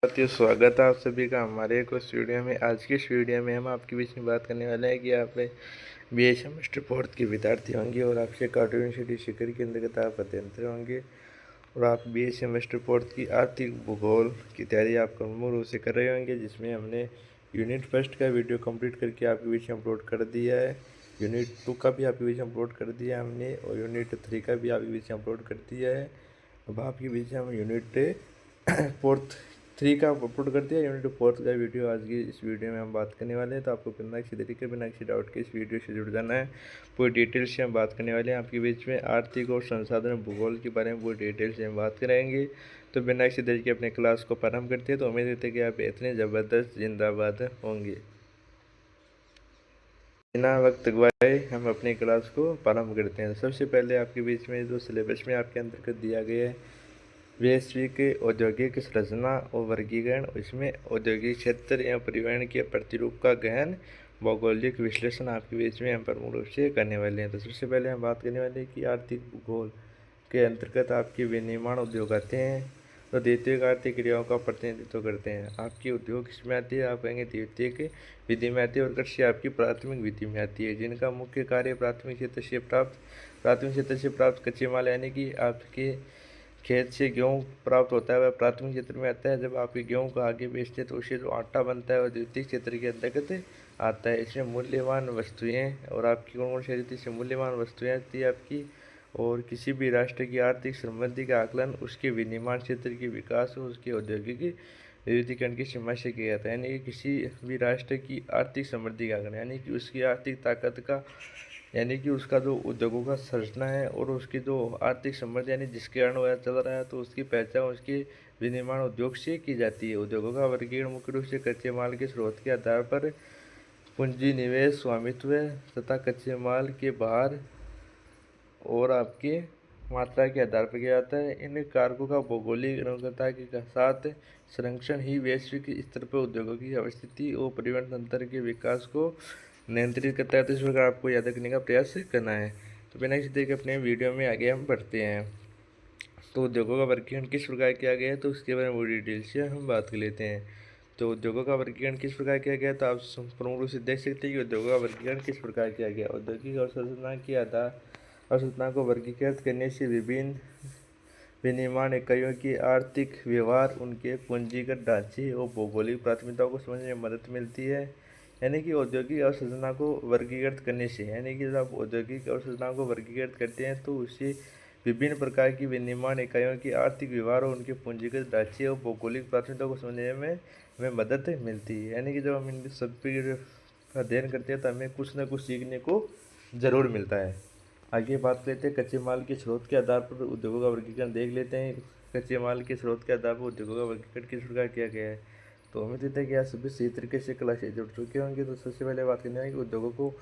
साथियों, स्वागत है आप सभी का हमारे एक उस वीडियो में। आज की इस वीडियो में हम आपके बीच में बात करने वाले हैं कि आप बीए सेमेस्टर फोर्थ के विद्यार्थी होंगे और आपसे कार्टून यूनिवर्सिटी शिखर के अंतर्गत आप अध्ययनरत होंगे और आप बीए सेमेस्टर फोर्थ की आर्थिक भूगोल की तैयारी आप मूल रूप से कर रहे होंगे, जिसमें हमने यूनिट फर्स्ट का वीडियो कंप्लीट करके आपके बीच में अपलोड कर दिया है। यूनिट 2 का भी आपके बीच में अपलोड कर दिया है हमने और यूनिट 3 का भी आपके बीच में अपलोड कर दिया है। अब आपके बीच में हम यूनिट फोर्थ 3 का अपलोड कर दिया। यूनिट 4 का वीडियो आज की इस वीडियो में हम बात करने वाले हैं, तो आपको बिना किसी तरीके बिना किसी डाउट के इस वीडियो से जुड़ जाना है। पूरी डिटेल से हम बात करने वाले हैं आपके बीच में आर्थिक और संसाधन भूगोल के बारे में पूरी डिटेल से हम बात करेंगे। तो बिना किसी तरीके अपने क्लास को प्रारंभ करते हैं, तो उम्मीद करते हैं कि आप इतने ज़बरदस्त जिंदाबाद होंगे। बिना वक्त गवाए हम अपनी क्लास को प्रारंभ करते हैं। सबसे पहले आपके बीच में जो सिलेबस में आपके अंतर्गत दिया गया है वैश्विक औद्योगिक संरचना और वर्गीकरण, इसमें औद्योगिक क्षेत्र एवं परिवहन के प्रतिरूप का गहन भौगोलिक विश्लेषण आपके बीच में हम प्रमुख रूप से करने वाले हैं। तो सबसे पहले हम बात करने वाले हैं कि आर्थिक भूगोल के अंतर्गत आपके विनिर्माण उद्योग आते हैं, तो द्वितीयक आर्थिक क्रियाओं का प्रतिनिधित्व करते हैं। आपकी उद्योग किसमें आती है? आप कहेंगे द्वितीयक विधि में आती है और कृषि आपकी प्राथमिक विधि में आती है, जिनका मुख्य कार्य प्राथमिक क्षेत्र से प्राप्त कच्चे माल यानी कि आपके खेत से गेहूँ प्राप्त होता है वह प्राथमिक क्षेत्र में आता है। जब आप गेहूँ को आगे बेचते हैं तो उससे जो आटा बनता है वह द्वितीय क्षेत्र के अंतर्गत आता है। इसमें मूल्यवान वस्तुएं और आपकी कौन कौन सी आती है? मूल्यवान वस्तुएं आती है आपकी, और किसी भी राष्ट्र की आर्थिक समृद्धि का आकलन उसके विनिर्माण क्षेत्र के विकास और उसके औद्योगिक विविधीकरण की सीमा से किया जाता है। यानी कि किसी भी राष्ट्र की आर्थिक समृद्धि का आकलन यानी कि उसकी आर्थिक ताकत का, यानी कि उसका जो उद्योगों का संरचना है और उसकी जो आर्थिक समृद्धि यानी जिसके कारण वह चल रहा है, तो उसकी पहचान उसके विनिर्माण उद्योग से की जाती है। उद्योगों का वर्गीकरण मुख्य रूप से कच्चे माल के स्रोत के आधार पर पूंजी निवेश स्वामित्व तथा कच्चे माल के बाहर और आपकी मात्रा के आधार पर किया जाता है। इन कारकों का भौगोलिक अनुकूलता के साथ संरक्षण ही वैश्विक स्तर पर उद्योगों की अवस्थिति और परिवहन तंत्र के विकास को नियंत्रित करता है। तो इस प्रकार आपको याद रखने का प्रयास करना है। तो बिना किसी तरीके अपने वीडियो में आगे हम बढ़ते हैं। तो उद्योगों का वर्गीकरण किस प्रकार किया गया है, तो उसके बारे में पूरी डिटेल से हम बात कर लेते हैं। तो उद्योगों का वर्गीकरण किस प्रकार किया गया, तो आप प्रमुख रूप से देख सकते हैं कि उद्योगों का वर्गीकरण किस प्रकार किया गया। औद्योगिक अवसंरचना के आधार अवसंरचना को वर्गीकृत करने से विभिन्न विनिर्माण इकाइयों की आर्थिक व्यवहार, उनके पूंजीगत ढांचे और भौगोलिक प्राथमिकताओं को समझने में मदद मिलती है। यानी कि औद्योगिक अवसंरचना को वर्गीकृत करने से, यानी कि जब आप औद्योगिक अवसंरचना को वर्गीकृत करते हैं तो उससे विभिन्न प्रकार की विनिर्माण इकाइयों की आर्थिक व्यवहार और उनके पूंजीगत ढांचे और भौगोलिक प्राथमिकताओं को समझने में हमें मदद मिलती है। यानी कि जब हम इन सभी का अध्ययन करते हैं तो हमें कुछ न कुछ सीखने को ज़रूर मिलता है। आगे बात करते हैं कच्चे माल के स्रोत के आधार पर उद्योगों का वर्गीकरण देख लेते हैं। कच्चे माल के स्रोत के आधार पर उद्योगों का वर्गीकरण किस प्रकार किया गया है, तो उम्मीद है कि आप सभी सही तरीके से क्लास से जुड़ चुके होंगे। तो सबसे पहले बात करनी है कि उद्योगों को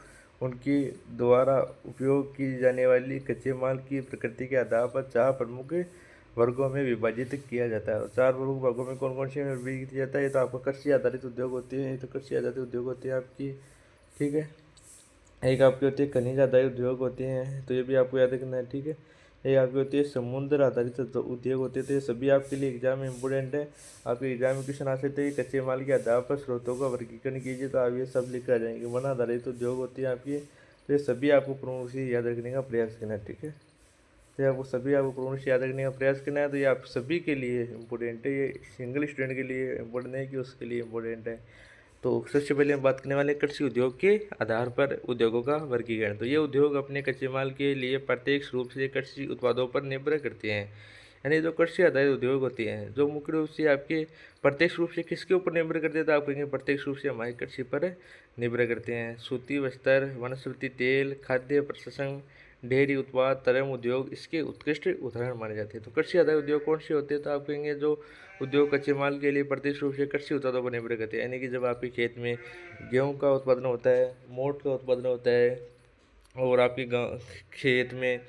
उनकी द्वारा उपयोग की जाने वाली कच्चे माल की प्रकृति के आधार पर 4 प्रमुख वर्गों में विभाजित किया जाता है। और 4 प्रमुख वर्गों में कौन कौन से विभाजित किया जाता है, ये तो आपका कृषि आधारित उद्योग होते हैं। ये तो कृषि आधारित उद्योग होते हैं आपकी, ठीक है। एक आपकी होती है खनिज आधारित उद्योग होते हैं, तो ये भी आपको याद रखना है, ठीक है। एक आपकी होती है समुद्र आधारित उद्योग होते हैं, तो ये सभी आपके लिए एग्जाम में इंपॉर्टेंट है। आपके एग्जाम में क्वेश्चन आ सकते हैं कच्चे माल के आधार पर स्रोतों का वर्गीकरण कीजिए, तो आप ये सब लिख कर आ जाएंगे। वन आधारित उद्योग होती है आपकी, तो ये सभी आपको प्रमुख से याद रखने का प्रयास करना है, ठीक है। तो आपको सभी आपको प्रमुख से याद रखने का प्रयास करना है। तो ये आप सभी के लिए इंपॉर्टेंट है, ये सिंगल स्टूडेंट के लिए इंपॉर्टेंट है कि उसके लिए इंपॉर्टेंट है। तो सबसे पहले हम बात करने वाले कृषि उद्योग के आधार पर उद्योगों का वर्गीकरण। तो ये उद्योग अपने कच्चे माल के लिए प्रत्यक्ष रूप से कृषि उत्पादों पर निर्भर करते हैं। यानी जो कृषि आधारित उद्योग होते हैं जो मुख्य रूप से आपके प्रत्यक्ष रूप से किसके ऊपर निर्भर करते हैं, तो आप कहेंगे प्रत्यक्ष रूप से हमारी कृषि पर निर्भर करते हैं। सूती वस्त्र, वनस्पति तेल, खाद्य प्रसंस्करण, डेयरी उत्पाद, तरम उद्योग इसके उत्कृष्ट उदाहरण माने जाते हैं। तो कृषि आधारित उद्योग कौन से होते हैं, तो आप कहेंगे जो उद्योग कच्चे माल के लिए प्रत्यक्ष रूप से कृषि उत्पादों पर निर्भर करते हैं। यानी कि जब आपके खेत में गेहूं का उत्पादन होता है, मोट का उत्पादन होता है, और आपके खेत में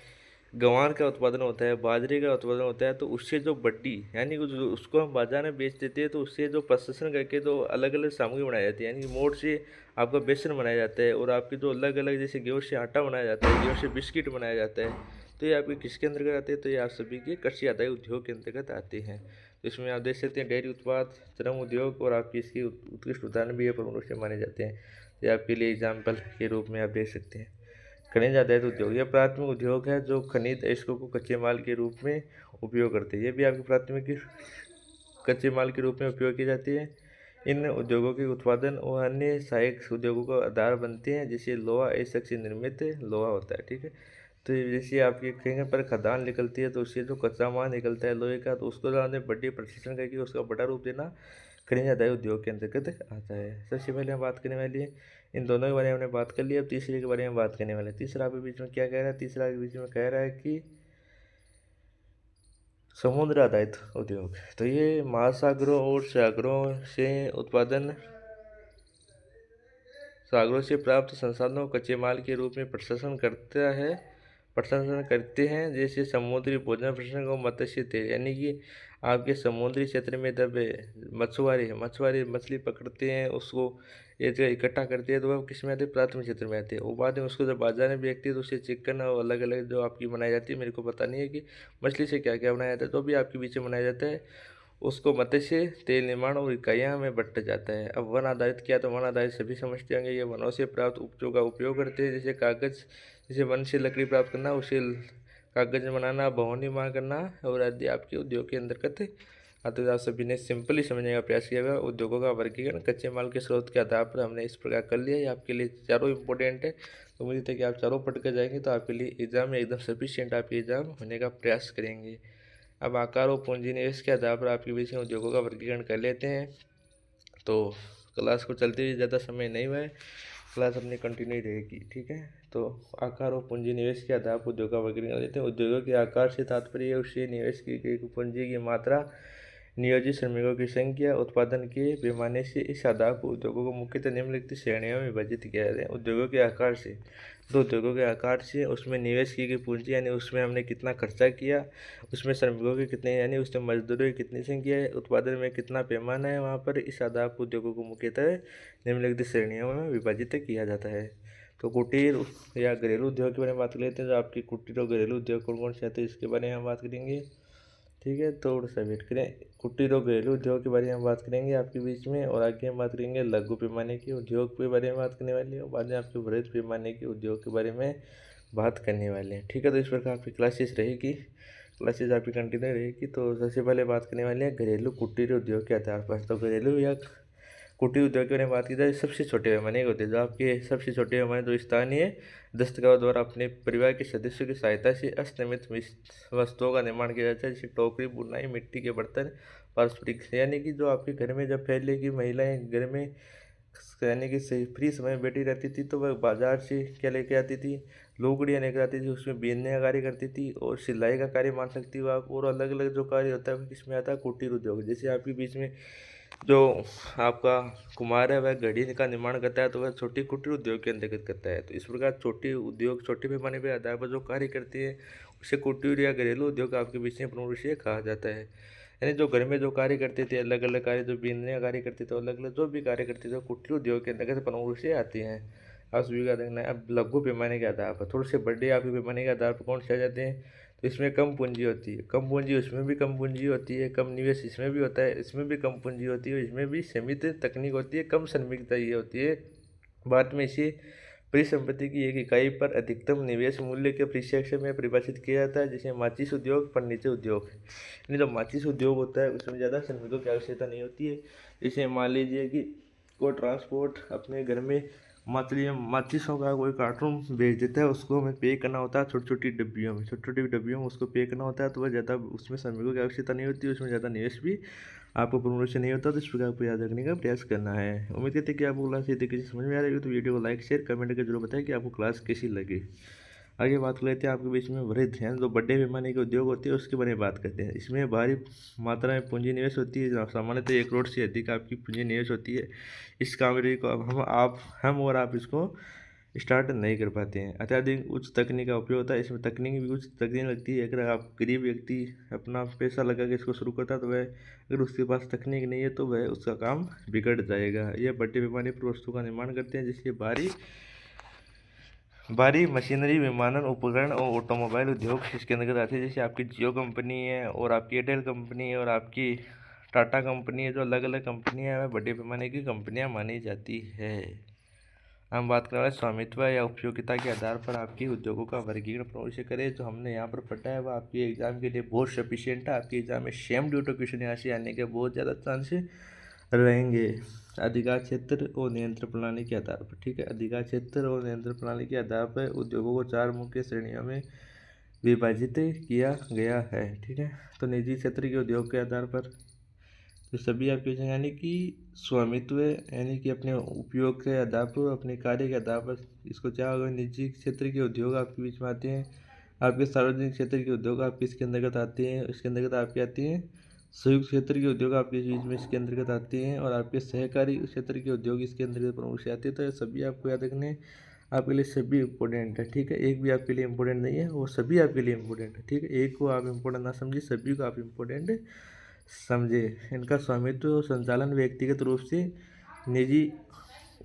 गंवार का उत्पादन होता है, बाजरे का उत्पादन होता है, तो उससे जो बड्डी यानी कि जो उसको हम बाजार में बेच देते हैं, तो उससे जो प्रोसेसन करके तो अलग अलग सामग्री बनाई जाती है। यानी कि मोट से आपका बेसन बनाया जाता है, और आपके जो अलग अलग जैसे गेहूँ से आटा बनाया जाता है, गेहूँ से बिस्किट बनाया जाता है, तो ये आपके किसके अंतर्गत आते हैं, तो ये आप सभी के कृषि आधारित उद्योग के अंतर्गत आते हैं। तो इसमें आप देख सकते हैं डेयरी उत्पाद, चरम उद्योग और आपकी इसकी उत्कृष्ट उदाहरण भी ये प्रमुख रूप से माने जाते हैं। ये आपके लिए एग्जाम्पल के रूप में आप देख सकते हैं। खनिज आधारित उद्योग, यह प्राथमिक उद्योग है जो खनिज अयस्कों को कच्चे माल के रूप में उपयोग करते हैं। ये भी आपकी प्राथमिक कच्चे माल के रूप में उपयोग की जाती है। इन उद्योगों के उत्पादन और अन्य सहायक उद्योगों का आधार बनते हैं, जैसे लोहा अयस्क से निर्मित लोहा होता है। ठीक है, तो जैसे आपके कहीं पर खदान निकलती है तो उससे जो कच्चा माल निकलता है लोहे का, तो उसको ज़्यादा बड़ी प्रशिक्षण करके उसका बड़ा रूप देना खनिज आधारित उद्योग के अंतर्गत आता है। सबसे पहले हम बात करने वाली है इन दोनों के बारे में हमने बात कर ली। अब तीसरे के बारे में बात करने वाले हैं। तीसरा आपके बीच में क्या कह रहा है? तीसरा के बीच में कह रहा है कि समुद्र आधारित उद्योग। तो ये महासागरों और सागरों से उत्पादन, सागरों से प्राप्त संसाधनों को कच्चे माल के रूप में प्रसंस्करण करते हैं, जैसे समुद्री भोजन प्रसंस्करण को मत्स्य तेल, यानी कि आपके समुद्री क्षेत्र में जब मछुआरे मछली पकड़ते हैं, उसको एक जगह इकट्ठा करते हैं, तो वह किस में आते हैं? प्राथमिक क्षेत्र में आते हैं। वो बाद में उसको जब बाजार में बेचते हैं तो उससे चिकन और अलग अलग जो आपकी बनाई जाती है, मेरे को पता नहीं है कि मछली से क्या क्या बनाया जाता है, तो भी आपके बीच में बनाया जाता है, उसको मत्स्य तेल निर्माण और इकाइयाँ में बंटा जाता है। अब वन आधारित क्या? तो वन आधारित सभी समझते होंगे, ये वनों से प्राप्त उपजों का उपयोग करते हैं, जैसे कागज़, जैसे वन से लकड़ी प्राप्त करना, उसे कागज़ बनाना, भवन निर्माण करना और आदि आपके उद्योग के अंतर्गत आते। आप सभी ने सिंपली समझने का प्रयास किया हुआ। उद्योगों का वर्गीकरण कच्चे माल के स्रोत के आधार पर हमने इस प्रकार कर लिया। ये आपके लिए चारों इंपॉर्टेंट है, तो उम्मीद है कि आप चारों पढ़ कर जाएंगे तो आपके लिए एग्जाम में एकदम सफिशिएंट आपके एग्जाम होने का प्रयास करेंगे। अब आकार और पूंजी निवेश के आधार पर आपके बीच में उद्योगों का वर्गीकरण कर लेते हैं। तो क्लास को चलते हुए ज़्यादा समय नहीं हुआ है, क्लास अपनी कंटिन्यू रहेगी। ठीक है, तो आकार और पूंजी निवेश के आधार पर उद्योग का वर्गीकरण कर लेते हैं। उद्योगों के आकार से तात्पर्य उससे निवेश की गई पूंजी की मात्रा, नियोजित श्रमिकों की संख्या, उत्पादन के पैमाने से इस आधार पर उद्योगों को मुख्यतः निम्नलिखित श्रेणियों में विभाजित किया जाता है। उद्योगों के आकार से, तो उद्योगों के आकार से उसमें निवेश की गई पूंजी, यानी उसमें हमने कितना खर्चा किया, उसमें श्रमिकों के कितने, यानी उसमें मजदूरों की कितनी संख्या है, उत्पादन में कितना पैमाना है, वहाँ पर इस आधार पर उद्योगों को मुख्यतः निम्नलिखित श्रेणियों में विभाजित किया जाता है। तो कुटीर या घरेलू उद्योग के बारे में बात कर लेते हैं। जो आपकी कुटीर और घरेलू उद्योग कौन कौन से आते हैं, इसके बारे में हम बात करेंगे। ठीक है, तो थोड़ा सा वेट करें। कुटीर और घरेलू उद्योग के बारे में हम बात करेंगे आपके बीच में, और आगे हम बात करेंगे लघु पैमाने के उद्योग के बारे में बात करने वाले हैं, और बाद में आपके बृहद पैमाने के उद्योग के बारे में बात करने वाले हैं। ठीक है, तो इस प्रकार आपकी क्लासेस रहेगी, क्लासेस आपकी कंटिन्यू रहेगी। तो सबसे पहले बात करने वाले हैं घरेलू कुटीर उद्योग के आधार पर। तो घरेलू या कुटीर उद्योग के बारे में बात की जाए, सबसे छोटे पैमाने के होते हैं, जो आपके सबसे छोटे पैमाने जो स्थानीय दस्तकारों द्वारा अपने परिवार के सदस्यों की सहायता से अस्तमित वस्तुओं का निर्माण किया जाता है, जैसे टोकरी, बुनाई, मिट्टी के बर्तन, पारस्परिक, यानी कि जो आपके घर में जब पहले की महिलाएं घर में यानी कि फ्री समय में बैठी रहती थी, तो वह बाजार से क्या लेके आती थी? लुगड़ियाँ लेकर आती थी, उसमें बीनने का कार्य करती थी और सिलाई का कार्य मान सकती हो आप, और अलग अलग जो कार्य होता है वो किसमें आता है? कुटीर उद्योग। जैसे आपके बीच में जो आपका कुम्हार है वह घड़ी का निर्माण करता है, तो वह छोटी कुटीर उद्योग के अंतर्गत करता है। तो इस प्रकार छोटे उद्योग छोटे पैमाने पर आधार पर जो कार्य करते हैं उसे कुटीर या घरेलू उद्योग आपके बीच में प्रमुख रूप से कहा जाता है। यानी जो घर में जो कार्य करते थे, अलग अलग कार्य, जो बीनने का कार्य करते थे, अलग अलग जो भी कार्य करते थे, कुटीर उद्योग के अंतर्गत प्रमुख रूप से आते हैं। आप सभी का देखना है। अब लघु पैमाने के आधार पर, थोड़े से बड़े आपके पैमाने के आधार पर कौन से आ जाते हैं? तो इसमें कम पूंजी होती है, कम पूंजी उसमें भी कम पूंजी होती है, कम निवेश इसमें भी होता है, इसमें भी कम पूंजी होती है, इसमें भी सीमित तकनीक होती है, कम श्रमिकता ये होती है। बाद में इसे परिसंपत्ति की एक इकाई पर अधिकतम निवेश मूल्य के परिप्रेक्ष्य में परिभाषित किया जाता है, जैसे माचिस उद्योग, फर्नीचर उद्योग। यानी जो माचिस उद्योग होता है उसमें ज़्यादा श्रमिकों की आवश्यकता नहीं होती है। जैसे मान लीजिए कि कोई ट्रांसपोर्ट अपने घर में माचिसों का कोई कार्टून भेज देता है, उसको हमें पे करना होता है छोटी छोटी डब्बियों में उसको पे करना होता है, तो वह ज़्यादा उसमें श्रमिकों की आवश्यकता नहीं होती है, उसमें ज़्यादा निवेश भी आपको प्रमोशन नहीं होता। तो इस प्रकार आपको याद रखने का प्रयास करना है। उम्मीद करते हैं कि आपको क्लास ये तरीके से समझ में आ रही है। तो वीडियो को लाइक शेयर कमेंट करके जरूर बताएं कि आपको क्लास कैसी लगी। आगे बात कर लेते हैं आपके बीच में वृहद हैं जो बड़े पैमाने के उद्योग होते हैं उसके बारे में बात करते हैं। इसमें भारी मात्रा में पूंजी निवेश होती है, सामान्यतः 1 करोड़ से अधिक आपकी पूंजी निवेश होती है। इस काम को अब हम और आप इसको स्टार्ट नहीं कर पाते हैं। अत्याधिक उच्च तकनीक का उपयोग होता है, इसमें तकनीक भी उच्च तकनीक लगती है। अगर आप गरीब व्यक्ति अपना पैसा लगा के इसको शुरू करता है, तो वह अगर उसके पास तकनीक नहीं है तो वह उसका काम बिगड़ जाएगा। यह बड़े पैमाने पर वस्तु का निर्माण करते हैं, जिससे भारी मशीनरी, विमानन उपकरण और ऑटोमोबाइल उद्योग इसके अंतर्गत आते हैं। जैसे आपकी जियो कंपनी है और आपकी एयरटेल कंपनी है और आपकी टाटा कंपनी है, जो अलग अलग कंपनियां हैं, बड़े पैमाने की कंपनियां मानी जाती है। हम बात कर रहे हैं स्वामित्व या उपयोगिता के आधार पर आपकी उद्योगों का वर्गीकरण प्रवेश करें। जो हमने यहाँ पर पढ़ा है वह आपकी एग्जाम के लिए बहुत सफिशियंट है। आपके एग्जाम में सेम ड्यू टू क्वेश्चन यहाँ से आने के बहुत ज़्यादा चांस रहेंगे। अधिकार क्षेत्र और नियंत्रण प्रणाली के आधार पर, ठीक है, अधिकार क्षेत्र और नियंत्रण प्रणाली के आधार पर उद्योगों को 4 मुख्य श्रेणियों में विभाजित किया गया है, ठीक है। तो निजी क्षेत्र के उद्योग के आधार पर तो सभी आपके यानी कि स्वामित्व यानी कि अपने उपयोग के आधार पर, अपने कार्य के आधार पर इसको क्या होगा, निजी क्षेत्र के उद्योग आपके बीच में आते हैं। आपके सार्वजनिक क्षेत्र के उद्योग आपके इसके अंतर्गत आते हैं। इसके अंतर्गत आपके आती हैं संयुक्त क्षेत्र के उद्योग आपके बीच में इसके अंतर्गत आते हैं, और आपके सहकारी क्षेत्र के उद्योग इसके अंतर्गत प्रमुख से आते हैं। तो ये सभी आपको याद रखने हैं, आपके लिए सभी इम्पोर्टेंट है, ठीक है। एक भी आपके लिए इम्पोर्टेंट नहीं है, वो सभी आपके लिए इम्पोर्टेंट है, ठीक है। एक को आप इम्पोर्टेंट ना समझिए, सभी को आप इम्पोर्टेंट समझे। इनका स्वामित्व और संचालन व्यक्तिगत रूप से निजी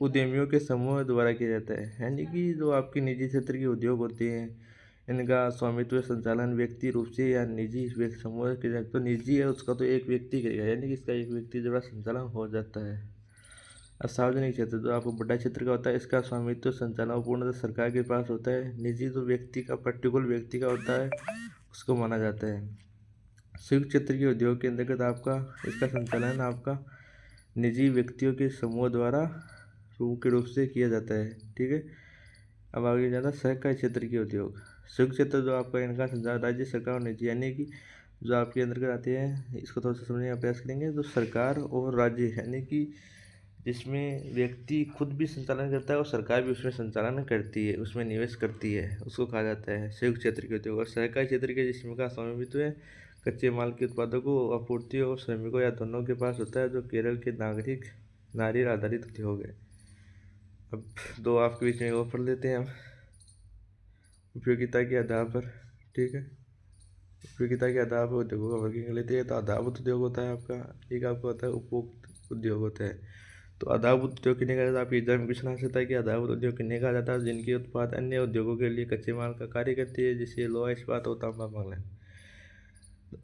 उद्यमियों के समूह द्वारा किया जाता है। यानी कि जो आपके निजी क्षेत्र के उद्योग होते हैं, इनका स्वामित्व संचालन व्यक्ति रूप से या निजी समूह किया जाता है। तो निजी है उसका तो एक व्यक्ति करेगा, यानी कि इसका एक व्यक्ति द्वारा संचालन हो जाता है। और सार्वजनिक क्षेत्र जो आपको बड़ा क्षेत्र का होता है, इसका स्वामित्व संचालन पूर्णतः सरकार के पास होता है। निजी जो व्यक्ति का पर्टिकुलर व्यक्ति का होता है उसको माना जाता है। संयुक्त क्षेत्र के उद्योग के अंतर्गत आपका इसका संचालन आपका निजी व्यक्तियों के समूह द्वारा मुख्य रूप से किया जाता है, ठीक है। अब आगे जाता है सहकारी क्षेत्र के उद्योग। संयुक्त क्षेत्र जो आपका इनका संचालन राज्य सरकार और निजी यानी कि जो आपके अंतर्गत आते हैं, इसको थोड़ा सा समझने का प्रयास करेंगे। जो सरकार और राज्य यानी कि जिसमें व्यक्ति खुद भी संचालन करता है और सरकार भी उसमें संचालन करती है, उसमें निवेश करती है, उसको कहा जाता है संयुक्त क्षेत्र के उद्योग। और सहकारी क्षेत्र के जिसमें का स्वामित्व है कच्चे माल के उत्पादकों, आपूर्ति और श्रमिकों या दोनों के पास होता है, जो केरल के नारियल आधारित उद्योग है। अब दो आपके बीच में और पढ़ लेते हैं हम उपयोगिता के आधार पर, ठीक है। उपयोगिता के आधार पर उद्योगों का वर्गीकरण लेते हैं। तो आधारभूत उद्योग होता है आपका, एक आपका होता है उपभोक्त उद्योग होता है। तो आधारभूत उद्योग किन्हें कहा जाता है, आप एग्जाम में क्वेश्चन आ सकता है कि आधारभूत उद्योग किन्हें कहा जाता है, जिनके उत्पाद अन्य उद्योगों के लिए कच्चे माल का कार्य करती है, जैसे लोहा इस्पात और तांबा मंगल।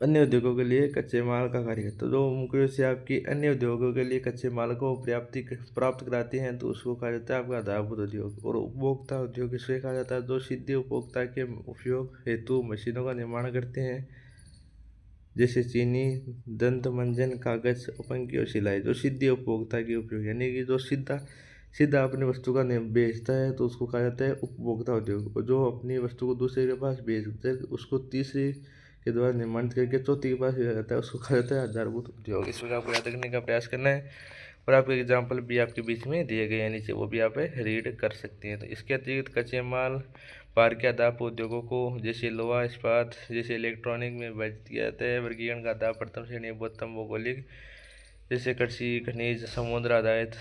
अन्य उद्योगों के लिए कच्चे माल का कार्य करता है, तो मुख्य रूप से आपकी अन्य उद्योगों के लिए कच्चे माल को प्राप्त कराते हैं, तो उसको कहा जाता है आपका आधारभूत उद्योग। और उपभोक्ता उद्योग इसलिए कहा जाता है जो सीधे उपभोक्ता के उपयोग हेतु मशीनों का निर्माण करते हैं, जैसे चीनी, दंत मंजन, कागज, पंखी और सिलाई। जो सीधे उपभोक्ता के उपयोग यानी कि जो सीधा अपनी वस्तु का बेचता है, तो उसको कहा जाता है उपभोक्ता उद्योग। और जो अपनी वस्तु को दूसरे के पास बेचता है, उसको तीसरे के द्वारा निर्माणित करके चौथी के पास भेजा जाता है, उसको कहा जाता है आधारभूत उद्योग। इस प्रकार आपको याद रखने का प्रयास करना है, और आपके एग्जाम्पल भी आपके बीच में दिए गए हैं नीचे, वो भी आप रीड कर सकते हैं। तो इसके अतिरिक्त कच्चे माल भार के आधार पर उद्योगों को जैसे लोहा इस्पात जैसे इलेक्ट्रॉनिक में विभाजित किया जाता है। वर्गीकरण का आधार प्रथम श्रेणी बहुतम भौगोलिक जैसे कृषि, खनिज, समुद्र आधारित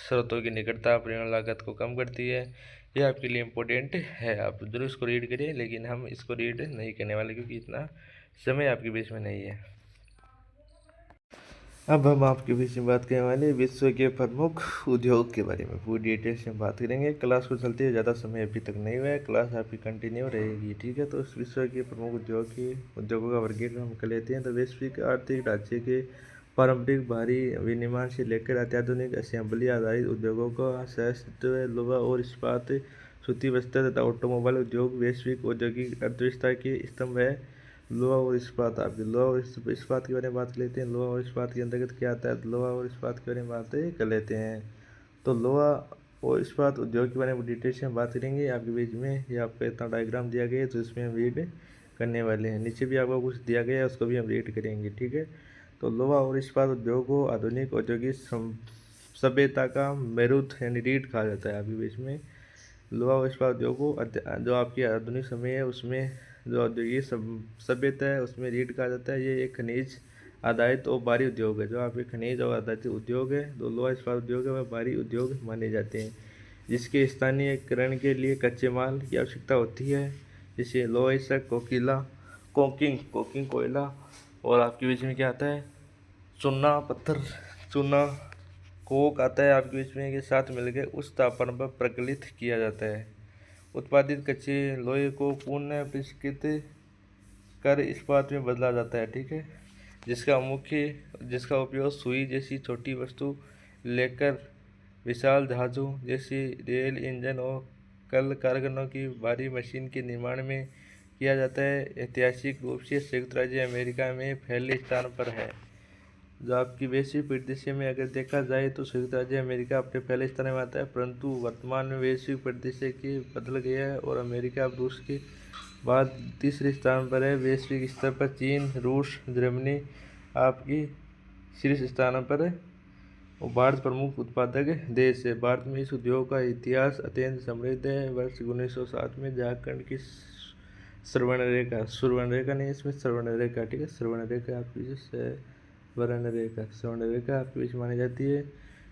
स्रोतों की निकटता पर्यावरण लागत को कम करती है। यह आपके लिए इम्पोर्टेंट है, आप जरूर इसको रीड करिए, लेकिन हम इसको रीड नहीं करने वाले क्योंकि इतना समय आपके बीच में नहीं है। अब हम आपके बीच में बात करने वाले विश्व के प्रमुख उद्योग के बारे में पूरी डिटेल से हम बात करेंगे। क्लास को चलते हुए ज़्यादा समय अभी तक नहीं हुआ है, क्लास आपकी कंटिन्यू रहेगी, ठीक है। तो इस विश्व के प्रमुख उद्योगों का वर्गीकरण हम कर लेते हैं। तो वैश्विक आर्थिक ढांचे के पारंपरिक भारी विनिर्माण से लेकर अत्याधुनिक असेंबली आधारित उद्योगों का सहस्त्र लोहा और इस्पात, सूती वस्त्र तथा ऑटोमोबाइल उद्योग वैश्विक औद्योगिक अर्थव्यवस्था के स्तंभ है। लोहा और इस्पात, आपके लोहा और इस्पात के बारे में बात कर लेते हैं। लोहा और इस्पात के अंतर्गत क्या आता है, लोहा और इस्पात के बारे में बात कर लेते हैं। तो लोहा और इस्पात उद्योग के बारे में डिटेल से हम बात करेंगे। आपके बीच में ये आपका इतना डायग्राम दिया गया है, तो इसमें हम रीड करने वाले हैं। नीचे भी आपको कुछ दिया गया है, उसको भी हम रीड करेंगे, ठीक है। तो लोहा और इस्पात उद्योग को आधुनिक औद्योगिक सभ्यता का मेरुद यानी रीढ़ कहा जाता है। आपके बीच में लोहा और इस्पात उद्योग को जो आपकी आधुनिक समय है उसमें जो औद्योगिक सभ्यता है उसमें रीढ़ कहा जाता है। ये एक खनिज आधारित और भारी उद्योग है। जो आपके खनिज और आधारित उद्योग है, जो लोहा इस्पात उद्योग है, वह भारी उद्योग माने जाते हैं, जिसके स्थानीयकरण के लिए कच्चे माल की आवश्यकता होती है, जैसे लोहा ईसा, कोकिंग कोयला। और आपके बीच में क्या आता है, चूना पत्थर, चूना कोक आता है आपके बीच में, के साथ मिलकर उस तापमान पर प्रज्वलित किया जाता है। उत्पादित कच्चे लोहे को पुनः प्रसंस्कृत कर इस्पात में बदला जाता है, ठीक है। जिसका उपयोग सुई जैसी छोटी वस्तु लेकर विशाल जहाज़ों जैसी रेल इंजन और कल कारखानों की भारी मशीन के निर्माण में किया जाता है। ऐतिहासिक रूप से संयुक्त राज्य अमेरिका में पहले स्थान पर है। जो आपकी वैश्विक परिदृश्य में अगर देखा जाए तो संयुक्त राज्य अमेरिका अपने पहले स्थान में आता है, परंतु वर्तमान में वैश्विक परिदृश्य के बदल गया है और अमेरिका अब रूस के बाद तीसरे स्थान पर है। वैश्विक स्तर पर चीन, रूस, जर्मनी आपकी शीर्ष स्थानों पर है और भारत प्रमुख उत्पादक देश है। भारत में इस उद्योग का इतिहास अत्यंत समृद्ध है। वर्ष 1907 में झारखंड की स्वर्ण रेखा नहीं, इसमें स्वर्ण रेखा, ठीक है, स्वर्ण रेखा आपकी स्वर्ण रेखा आपके बीच मानी जाती है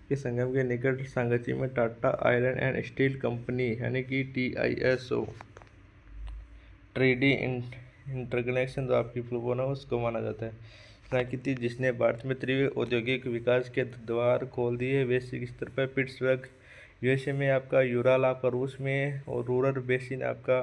कि संगम के निकट सांगाची में Tata iron and steel company यानी कि TISO ट्रेडी इंटरकनेक्शन जो आपकी फुल उसको माना जाता है थी, जिसने भारत में तीव्र औद्योगिक विकास के द्वार खोल दिए। वैश्विक स्तर पर पिट्सबर्ग USA में आपका, यूराल आपका रूस में और रूरल बेसिन आपका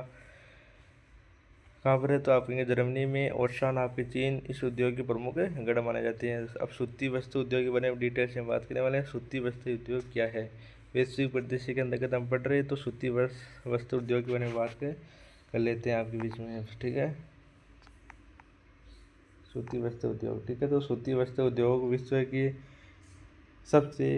कहाँ पर है तो आप कहेंगे जर्मनी में, और शान आपके चीन इस उद्योग के प्रमुख गढ़ माने जाते हैं। अब सूती वस्तु उद्योग के बारे में डिटेल से बात करने वाले हैं। सूती वस्तु उद्योग क्या है, वैश्विक परिदृश्य के अंतर्गत हम पढ़ रहे हैं तो सूती वस्त्र उद्योग के बारे में बात कर लेते हैं आपके बीच में, ठीक है। सूती वस्त्र उद्योग, ठीक है। तो सूती वस्त्र उद्योग विश्व की सबसे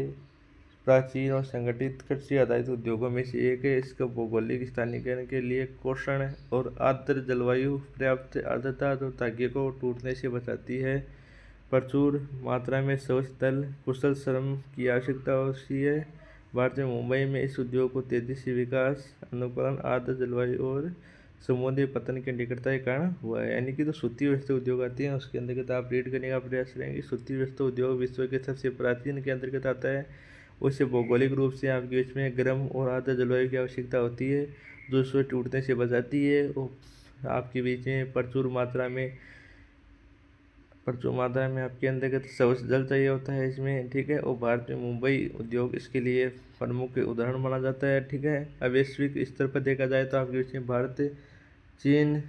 प्राचीन और संगठित कृषि आधारित उद्योगों में से एक है। इसका भौगोलिक स्थानीयकरण के लिए कोषण और आर्द्र जलवायु, पर्याप्त आर्द्रता जो धागे को टूटने से बचाती है, प्रचुर मात्रा में स्वच्छ दल, कुशल श्रम की आवश्यकता होती है। भारत में मुंबई में इस उद्योग को तेजी से विकास, अनुकूलन, आर्द्र जलवायु और समुद्री पतन के निकटता के कारण हुआ है। यानी कि जो सूती वस्त्र उद्योग आती है उसके अंतर्गत आप रीड करने का प्रयास करेंगे। सूती वस्त्र उद्योग विश्व के सबसे प्राचीन के अंतर्गत आता है। उससे भौगोलिक रूप से आपके इसमें गर्म और आर्द्र जलवायु की आवश्यकता होती है जो उसको टूटने से बचाती है और आपके बीच में प्रचुर मात्रा में आपके अंतर्गत स्वच्छ जल चाहिए होता है इसमें, ठीक है। और भारत में मुंबई उद्योग इसके लिए प्रमुख उदाहरण माना जाता है, ठीक है। अब वैश्विक स्तर पर देखा जाए तो आपके बीच में भारत, चीन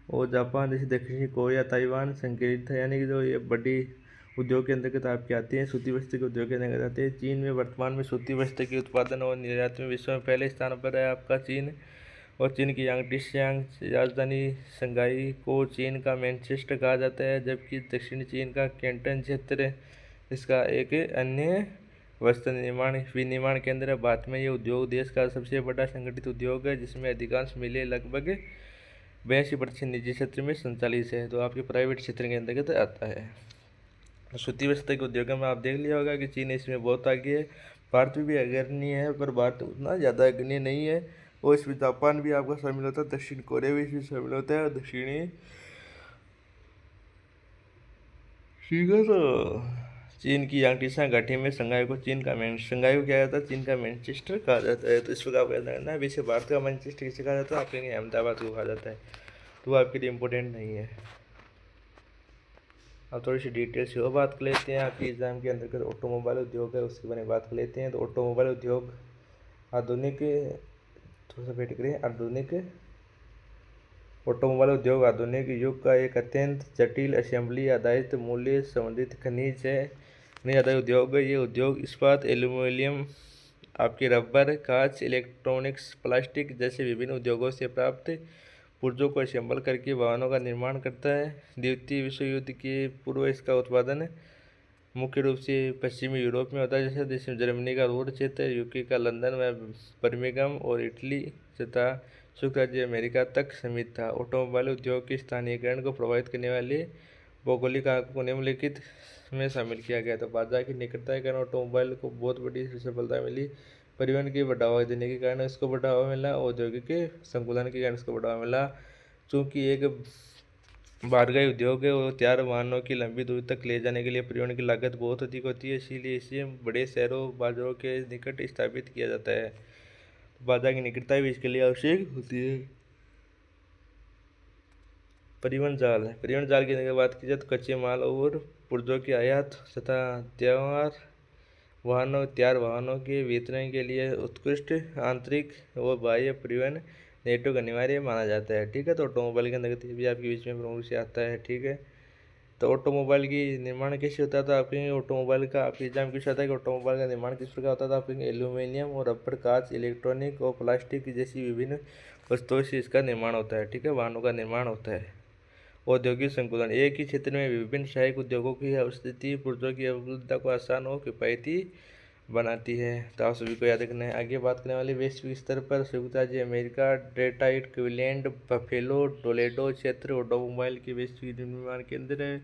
और जापान जैसे दक्षिणी कोरिया, ताइवान संकलित है। यानी कि जो ये बड़ी उद्योग के अंतर्गत आपके आते हैं, सूती वस्त्र के उद्योग के अंतर्गत आते हैं। चीन में वर्तमान में सूती वस्त्र के उत्पादन और निर्यात में विश्व में पहले स्थान पर है आपका चीन। और चीन की यांगटिश्यांग राजधानी शंघाई को चीन का मैनचेस्टर कहा जाता है, जबकि दक्षिणी चीन का कैंटन क्षेत्र इसका एक अन्य वस्त्र विनिर्माण केंद्र है। भारत में ये उद्योग देश का सबसे बड़ा संगठित उद्योग है, जिसमें अधिकांश मिलें लगभग 82% निजी क्षेत्र में संचालित है, तो आपके प्राइवेट क्षेत्र के अंतर्गत आता है। सूती वस्त्र के उद्योग में आप देख लिया होगा कि चीन इसमें बहुत आगे है। भारत भी अग्रणी है, पर भारत उतना ज़्यादा अग्रणी नहीं है। और इसमें जापान भी आपका शामिल होता है, दक्षिण कोरिया भी इसमें शामिल होता है, और दक्षिणी, ठीक है। तो चीन की यांगटिशा घाटी में शंघाई को शंघाई को क्या जाता है, चीन का मैनचेस्टर कहा जाता है। तो इस प्रकार याद रखना है। वैसे भारत का मैनचेस्टर किसे कहा जाता है, आप कहेंगे अहमदाबाद को कहा जाता है, तो आपके लिए इम्पोर्टेंट नहीं है। अब थोड़ी सी डिटेल से और बात कर लेते हैं। आपकी एग्जाम के अंतर्गत ऑटोमोबाइल उद्योग है, उसके बारे में बात कर लेते हैं। तो ऑटोमोबाइल उद्योग आधुनिक युग का एक अत्यंत जटिल असेंबली आधारित मूल्य संवर्धित खनिज आधारित उद्योग है। ये उद्योग इस्पात, एल्यूमीनियम, आपके रबर, कांच, इलेक्ट्रॉनिक्स, प्लास्टिक जैसे विभिन्न उद्योगों से प्राप्त पुर्जों को असेंबल करके वाहनों का निर्माण करता है। द्वितीय विश्व युद्ध के पूर्व इसका उत्पादन मुख्य रूप से पश्चिमी यूरोप में होता है, जैसे जर्मनी का रूर क्षेत्र, यूके का लंदन व बर्मिंघम और इटली तथा संयुक्त राज्य अमेरिका तक सीमित था। ऑटोमोबाइल उद्योग के स्थानीयकरण को प्रभावित करने वाले भौगोलिक कारकों को निम्नलिखित में शामिल किया गया। तो बाजार की निकटता के कारण ऑटोमोबाइल को बहुत बड़ी सफलता मिली। परिवहन के बढ़ावा देने के कारण इसको बढ़ावा मिला। औद्योगिक संकुलन के कारण इसको बढ़ावा मिला। चूँकि एक बारगाई उद्योग है और तैयार वाहनों की लंबी दूरी तक ले जाने के लिए परिवहन की लागत बहुत अधिक होती है, इसीलिए इसे बड़े शहरों बाजारों के निकट स्थापित किया जाता है। बाजार की निकटता भी इसके लिए आवश्यक होती है। परिवहन जाल की अगर बात की जाए तो कच्चे माल और पुर्जों की आयात तथा तैयार वाहनों के वितरण के लिए उत्कृष्ट आंतरिक और बाह्य परिवहन नेटवर्क अनिवार्य माना जाता है, ठीक है। तो ऑटोमोबाइल के अंतर्गत भी आपके बीच में प्रमुख से आता है, ठीक है। तो ऑटोमोबाइल की निर्माण कैसे होता था आपके ऑटोमोबाइल का आपके एग्जाम किस आता है कि ऑटोमोबाइल का निर्माण किस प्रकार होता था आपके एल्यूमिनियम और रबर कांच इलेक्ट्रॉनिक और प्लास्टिक जैसी विभिन्न वस्तुओं से इसका निर्माण होता है, ठीक है, वाहनों का निर्माण होता है। औद्योगिक संकुलन एक ही क्षेत्र में विभिन्न सहायक उद्योगों की उपस्थिति पूर्वों की उपलब्धता को आसान और किफायती बनाती है। तो आप सभी को याद रखना है। आगे बात करने वाले वैश्विक स्तर पर संयुक्त राज्य America Detroit Cleveland buffalo Toledo क्षेत्र ऑटोमोबाइल के वैश्विक निर्माण केंद्र है।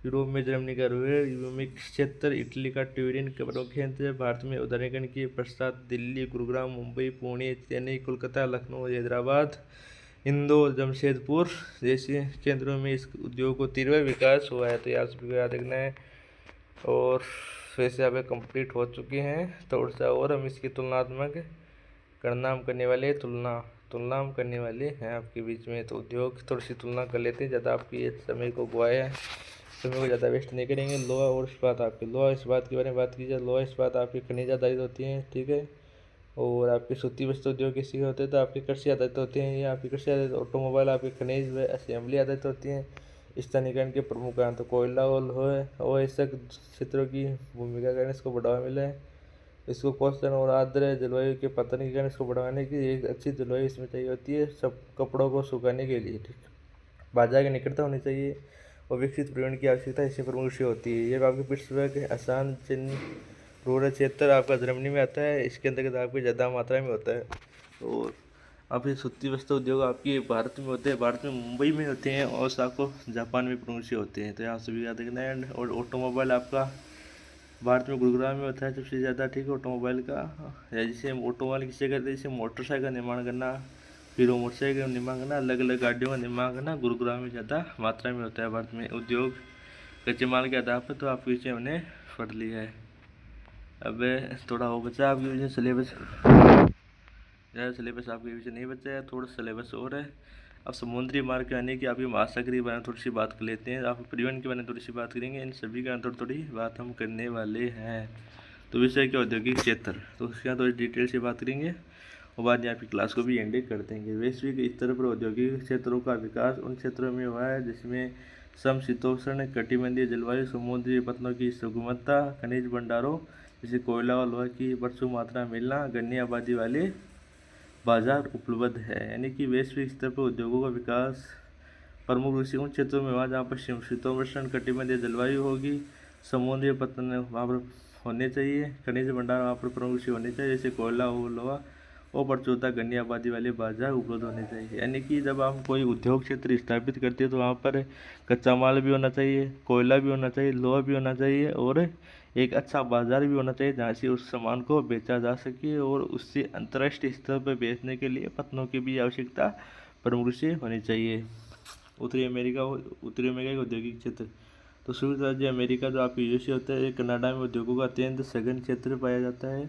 यूरोप में जर्मनी का रूर म्यूनिख क्षेत्र, इटली का ट्यूरिन के प्रमुख केंद्र है। भारत में उदाहरण के पश्चात दिल्ली, गुरुग्राम, मुंबई, पुणे, चेन्नई, कोलकाता, लखनऊ, हैदराबाद, इंदौर, जमशेदपुर जैसे केंद्रों में इस उद्योग को तीव्र विकास हुआ है। तो याद सभी को याद रखना है। और वैसे अब कंप्लीट हो चुके हैं। थोड़ा सा और हम इसकी तुलनात्मक गणना हम करने वाले तुलना हम करने वाले हैं आपके बीच में। तो उद्योग थोड़ी सी तुलना कर लेते हैं, ज़्यादा आपकी ये समय को गुआया है, समय को ज़्यादा वेस्ट नहीं करेंगे। लोहा और इस्पात आपके लोहा इस्पात के बारे में बात की जाए, लोहा इस्पात आपकी खनिज आधारित होती हैं, ठीक है। और आपके सूती वस्त्र उद्योग किसी होते हैं तो आपके कृषि आधारित होते हैं, या आपकी कृषि आधारित ऑटोमोबाइल आपके खनिज व असेंबली आधारित होती हैं। स्थानीयकरण के प्रमुख कारण तो कोयला और ऐसे क्षेत्रों की भूमिका कारण इसको बढ़ावा मिला है। इसको कोष्ण और आर्द्र जलवायु के पतन के कारण इसको बढ़ाने की एक अच्छी जलवायु इसमें चाहिए होती है सब कपड़ों को सुखाने के लिए, ठीक है। बाजार की निकटता होनी चाहिए और विकसित परिवहन की आवश्यकता इसमें प्रमुख विषय होती है। ये आपके पृष्ठभाग आसान चिन्ह रूरल क्षेत्र आपका जर्मनी में आता है, इसके अंतर्गत आपकी ज़्यादा मात्रा में होता है। और आपके सूती वस्त्र उद्योग आपकी भारत में होते हैं, भारत में मुंबई में होते हैं, और आपको जापान में प्रमुख होते हैं। तो यहाँ सभी याद रखना है। और ऑटोमोबाइल आपका भारत में गुरुग्राम में होता है सबसे ज़्यादा, ठीक है, ऑटोमोबाइल का। या जिसे ऑटोमोबाइल किसे कहते हैं, जैसे मोटरसाइकिल का निर्माण करना, हीरो मोटरसाइकिल का निर्माण करना, अलग अलग गाड़ियों का निर्माण करना गुरुग्राम में ज़्यादा मात्रा में होता है भारत में। उद्योग कच्चे माल के आधार पर तो आपके विषय हमने पढ़ लिया है। अब थोड़ा हो बचा आपके विषय सिलेबस, ज़्यादा सिलेबस आपके विषय नहीं बचा है, थोड़ा सिलेबस और है। अब समुद्री मार्ग यानी कि आपकी महासागरीय के बारे में थोड़ी सी बात कर लेते हैं। आप परिवहन के बारे में थोड़ी सी बात करेंगे, इन सभी का थोड़ी बात हम करने वाले हैं। तो विषय क्या औद्योगिक क्षेत्र, तो उसके यहाँ थोड़ी डिटेल से बात करेंगे और बाद में आपकी क्लास को भी एंड कर देंगे। वैश्विक स्तर पर औद्योगिक क्षेत्रों का विकास उन क्षेत्रों में हुआ है जिसमें समशीतोष्ण कटिबंधीय जलवायु, समुद्री पतनों की सुगमता, खनिज भंडारों जैसे कोयला और लोहा की प्रचुर मात्रा मिलना, गणनीय आबादी वाले बाजार उपलब्ध है। यानी कि वैश्विक स्तर पर उद्योगों का विकास प्रमुख रूप से उन क्षेत्रों में हुआ जहाँ पर शीतोष्ण कटिबंधीय जलवायु होगी, समुद्री पतन वहाँ पर होने चाहिए, खनिज भंडार वहाँ पर प्रमुख रूप से होने चाहिए जैसे कोयला और लोहा, और प्रचुरता गणनीय आबादी वाले बाजार उपलब्ध होने चाहिए। यानी कि जब आप कोई उद्योग क्षेत्र स्थापित करते हैं तो वहाँ पर कच्चा माल भी होना चाहिए, कोयला भी होना चाहिए, लोहा भी होना चाहिए, और एक अच्छा बाजार भी होना चाहिए जहाँ से उस सामान को बेचा जा सके, और उससे अंतर्राष्ट्रीय स्तर पर बेचने के लिए पत्तों की भी आवश्यकता प्रमुख रूप से होनी चाहिए। उत्तरी अमेरिका का औद्योगिक क्षेत्र, तो संयुक्त राज्य अमेरिका जो आपके यूएसए होता है, कनाडा में उद्योगों का अत्यंत सघन क्षेत्र पाया जाता है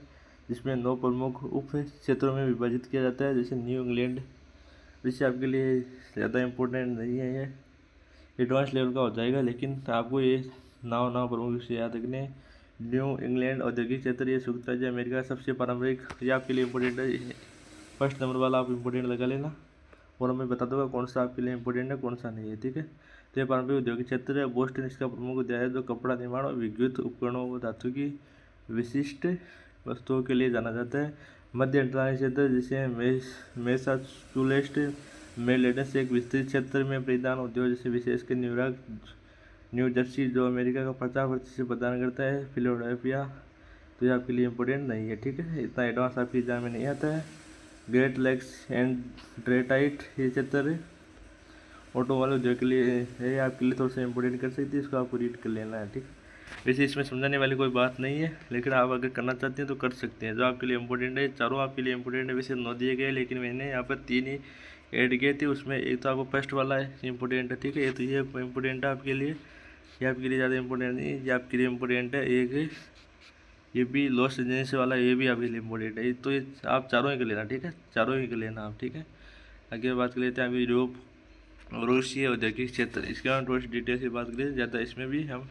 जिसमें 9 प्रमुख उप क्षेत्रों में विभाजित किया जाता है। जैसे न्यू इंग्लैंड, वैसे आपके लिए ज़्यादा इम्पोर्टेंट नहीं है, ये एडवांस लेवल का हो जाएगा, लेकिन आपको ये नाव प्रमुख रूप से याद रखने। न्यू इंग्लैंड औद्योगिक क्षेत्र ये संयुक्त राज्य अमेरिका का सबसे पारंपरिक, ये आपके लिए इम्पोर्टेंट है, फर्स्ट नंबर वाला आप इम्पोर्टेंट लगा लेना, और मैं बता दूंगा कौन सा आपके लिए इम्पोर्टेंट है कौन सा नहीं है, ठीक है। तो ये पारंपरिक औद्योगिक क्षेत्र है। बोस्टन इसका प्रमुख उद्योग है जो कपड़ा निर्माण और विद्युत उपकरणों व धातु की विशिष्ट वस्तुओं के लिए जाना जाता है। मध्य अटलांटिक क्षेत्र जिसे मैसाचुसेट्स मेरिलैंड से एक विस्तृत क्षेत्र में परिधान उद्योग जैसे विशेषकर न्यूयॉर्क, न्यू जर्सी जो अमेरिका का 50% प्रदान करता है, फिलाडेल्फिया, तो ये आपके लिए इम्पोर्टेंट नहीं है, ठीक है, इतना एडवांस आपके एग्जाम में नहीं आता है। ग्रेट लेक्स एंड डेट्रॉइट ये क्षेत्र ऑटोमोबाइल उद्योग के लिए है, आपके लिए थोड़ा सा इम्पोर्टेंट कर सकती है, इसको आपको रीड कर लेना है, ठीक। वैसे इसमें समझाने वाली कोई बात नहीं है, लेकिन आप अगर करना चाहते हैं तो कर सकते हैं। जो आपके लिए इम्पोर्टेंट है, चारों आपके लिए इम्पोर्टेंट है, वैसे 9 दिए गए, लेकिन मैंने यहाँ पर 3 ही ऐड किए थे। उसमें एक तो आपको फर्स्ट वाला है इम्पोर्टेंट है, ठीक है, ये तो ये इम्पोर्टेंट है आपके लिए, ये आपके लिए ज़्यादा इम्पोर्टेंट नहीं है, ये आपके लिए इम्पोर्टेंट है। एक ये भी लॉस एजेंसी वाला, ये भी आपके लिए इम्पोर्टेंट है। तो ये आप चारों ही कर लेना, ठीक है, चारों ही कर लेना आप, ठीक है। आगे बात कर लेते हैं अभी यूरोप रूसिया औद्योगिक क्षेत्र, इसके बारे में थोड़ी सी डिटेल से बात करें, ज़्यादा इसमें भी हम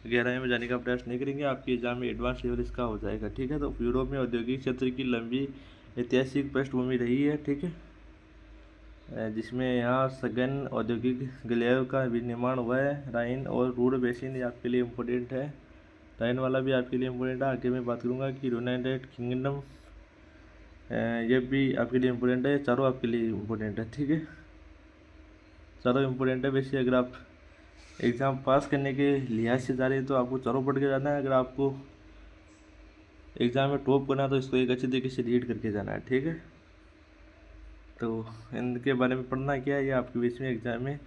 गहराई में जाने का प्रयास नहीं करेंगे, आपके एग्जाम में एडवांस लेवल इसका हो जाएगा, ठीक है। तो यूरोप में औद्योगिक क्षेत्र की लंबी ऐतिहासिक पृष्ठभूमि रही है, ठीक है। जिसमें यहाँ सघन औद्योगिक गलियारों का भी निर्माण हुआ है। राइन और रूर बेसिन ये आपके लिए इम्पोर्टेंट है। राइन वाला भी आपके लिए इम्पोर्टेंट है। आगे मैं बात करूँगा कि यूनाइटेड किंगडम, ये भी आपके लिए इम्पोर्टेंट है। चारों आपके लिए इम्पोर्टेंट है, ठीक है, चारों इम्पोर्टेंट है। वैसे अगर आप एग्ज़ाम पास करने के लिहाज से जा रहे हैं तो आपको चारों पढ़ के जाना है। अगर आपको एग्ज़ाम में टॉप करना है तो इसको एक अच्छे तरीके से रीड करके जाना है, ठीक है। तो इनके बारे में पढ़ना क्या है, ये आपके बीच में एग्जाम में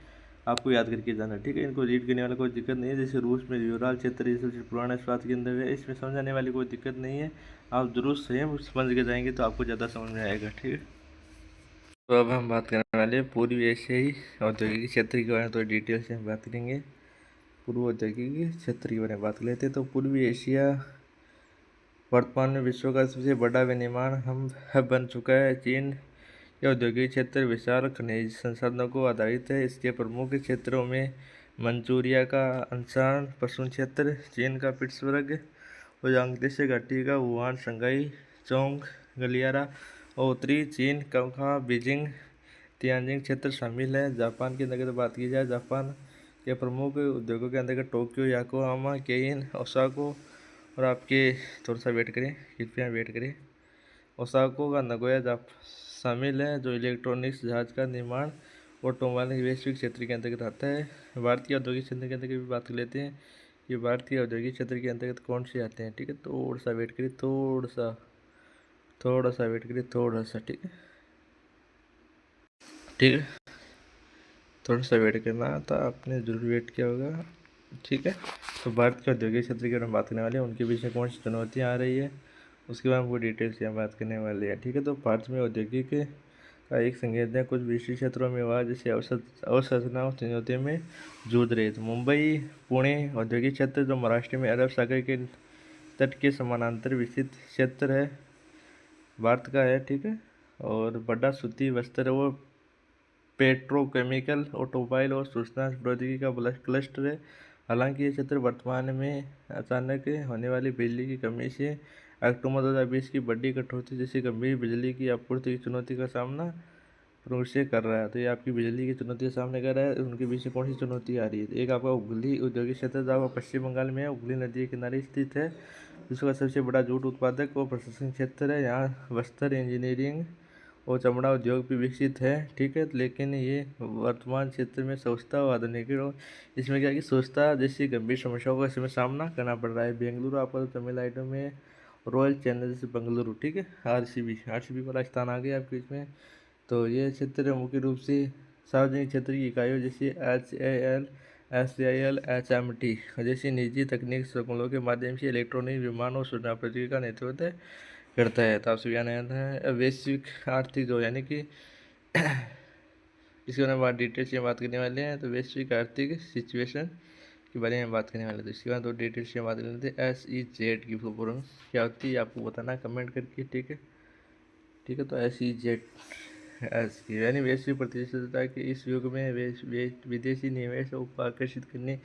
आपको याद करके जाना है, ठीक है। इनको रीड करने वाला कोई दिक्कत नहीं है। जैसे रूस में यूराल क्षेत्र ये सबसे पुराना स्वास्थ्य केंद्र है, इसमें समझाने वाली कोई दिक्कत नहीं है। आप जरूर स्वयं समझ के जाएंगे तो आपको ज़्यादा समझ में आएगा, ठीक है। तो अब हम बात करने वाले पूर्वी एशियाई औद्योगिक क्षेत्र के बारे में, तो डिटेल से हम बात करेंगे। पूर्व औद्योगिक क्षेत्र के बारे में बात कर लेते हैं। तो पूर्वी एशिया वर्तमान में विश्व का सबसे बड़ा विनिर्माण हब बन चुका है। चीन यह औद्योगिक क्षेत्र विशाल खनिज संसाधनों को आधारित है। इसके प्रमुख क्षेत्रों में मंचूरिया का अंशान पश्चिम क्षेत्र, चीन का पिट्सबर्ग और यांगत्से घाटी का वुहान, शंघाई चोंग गलियारा और उत्तरी चीन का बीजिंग तियानजिंग क्षेत्र शामिल है। जापान की अगर बात की जाए, जापान के प्रमुख उद्योगों के अंतर्गत टोक्यो, याकोहामा, केइन, ओसाको और आपके थोड़ा सा वेट करें, कृपया वेट करें, ओसाको का नगोया शामिल है, जो इलेक्ट्रॉनिक्स जहाज का निर्माण ऑटोमोबाइल वैश्विक क्षेत्र के अंतर्गत आता है। भारतीय औद्योगिक क्षेत्र के अंतर्गत भी बात कर लेते हैं कि भारतीय औद्योगिक क्षेत्र के अंतर्गत कौन से आते हैं, ठीक है। थोड़ा सा वेट करिए, थोड़ा सा वेट करिए, थोड़ा सा, ठीक है, ठीक है, थोड़ा सा वेट करना था, आपने जरूर वेट किया होगा, ठीक है। तो भारत के औद्योगिक क्षेत्र के बारे में बात करने वाले हैं, उनके बीच में कौन सी चुनौतियाँ आ रही है, उसके बाद हमको डिटेल से बात करने वाले हैं, ठीक है। तो भारत में औद्योगिक का एक संकेत कुछ विशेष क्षेत्रों में हुआ, जैसे अवसंरचना चुनौतियों में जूझ रहे। तो मुंबई पुणे औद्योगिक क्षेत्र जो महाराष्ट्र में अरब सागर के तट के समानांतर विकसित क्षेत्र है, भारत का है, ठीक है। और बड़ा सूती वस्त्र और पेट्रोकेमिकल, ऑटोमोबाइल और सूचना प्रौद्योगिकी का क्लस्टर है। हालांकि ये क्षेत्र वर्तमान में अचानक होने वाली बिजली की कमी से अक्टूबर 2020 की बड़ी कटौती जैसी गंभीर बिजली की आपूर्ति की चुनौती का सामना से कर रहा है। तो ये आपकी बिजली की चुनौती का सामने कर रहा है। उनके बीच में कौन सी चुनौती आ रही है? एक आपका हुगली औद्योगिक क्षेत्र जो पश्चिम बंगाल में है, हुगली नदी के किनारे स्थित है, विश्व का सबसे बड़ा जूट उत्पादक और प्रसंस्करण क्षेत्र है। यहाँ वस्त्र इंजीनियरिंग और चमड़ा उद्योग भी विकसित है, ठीक है। लेकिन ये वर्तमान क्षेत्र में स्वच्छता और आधुनिकीकरण, इसमें क्या है कि स्वच्छता जैसी गंभीर समस्याओं का इसमें सामना करना पड़ रहा है। बेंगलुरु आपका तो तमिलनाडु में, रॉयल चैलेंजर्स बेंगलुरु, ठीक है, आरसीबी वाला स्थान आ गया आपके इसमें। तो ये क्षेत्र मुख्य रूप से सार्वजनिक क्षेत्र की इकाइयों जैसे HAL, SCIL, HMT जैसी निजी तकनीक संकुलों के माध्यम से इलेक्ट्रॉनिक विमान और सूचना प्रौद्योगिकी का नेतृत्व करता है। तो आपसे आना है वैश्विक आर्थिक जो, यानी कि इसके बारे में बात डिटेल से बात करने वाले हैं। तो वैश्विक आर्थिक सिचुएशन के बारे में बात करने वाले हैं। तो इसके बाद तो डिटेल से बात कर लेते हैं। SEZ की फुल फॉर्म क्या होती है आपको बताना कमेंट करके, ठीक है, ठीक है। तो SEZ यानी वैश्विक प्रतिष्ठिता के इस युग में विदेशी निवेश को आकर्षित करने,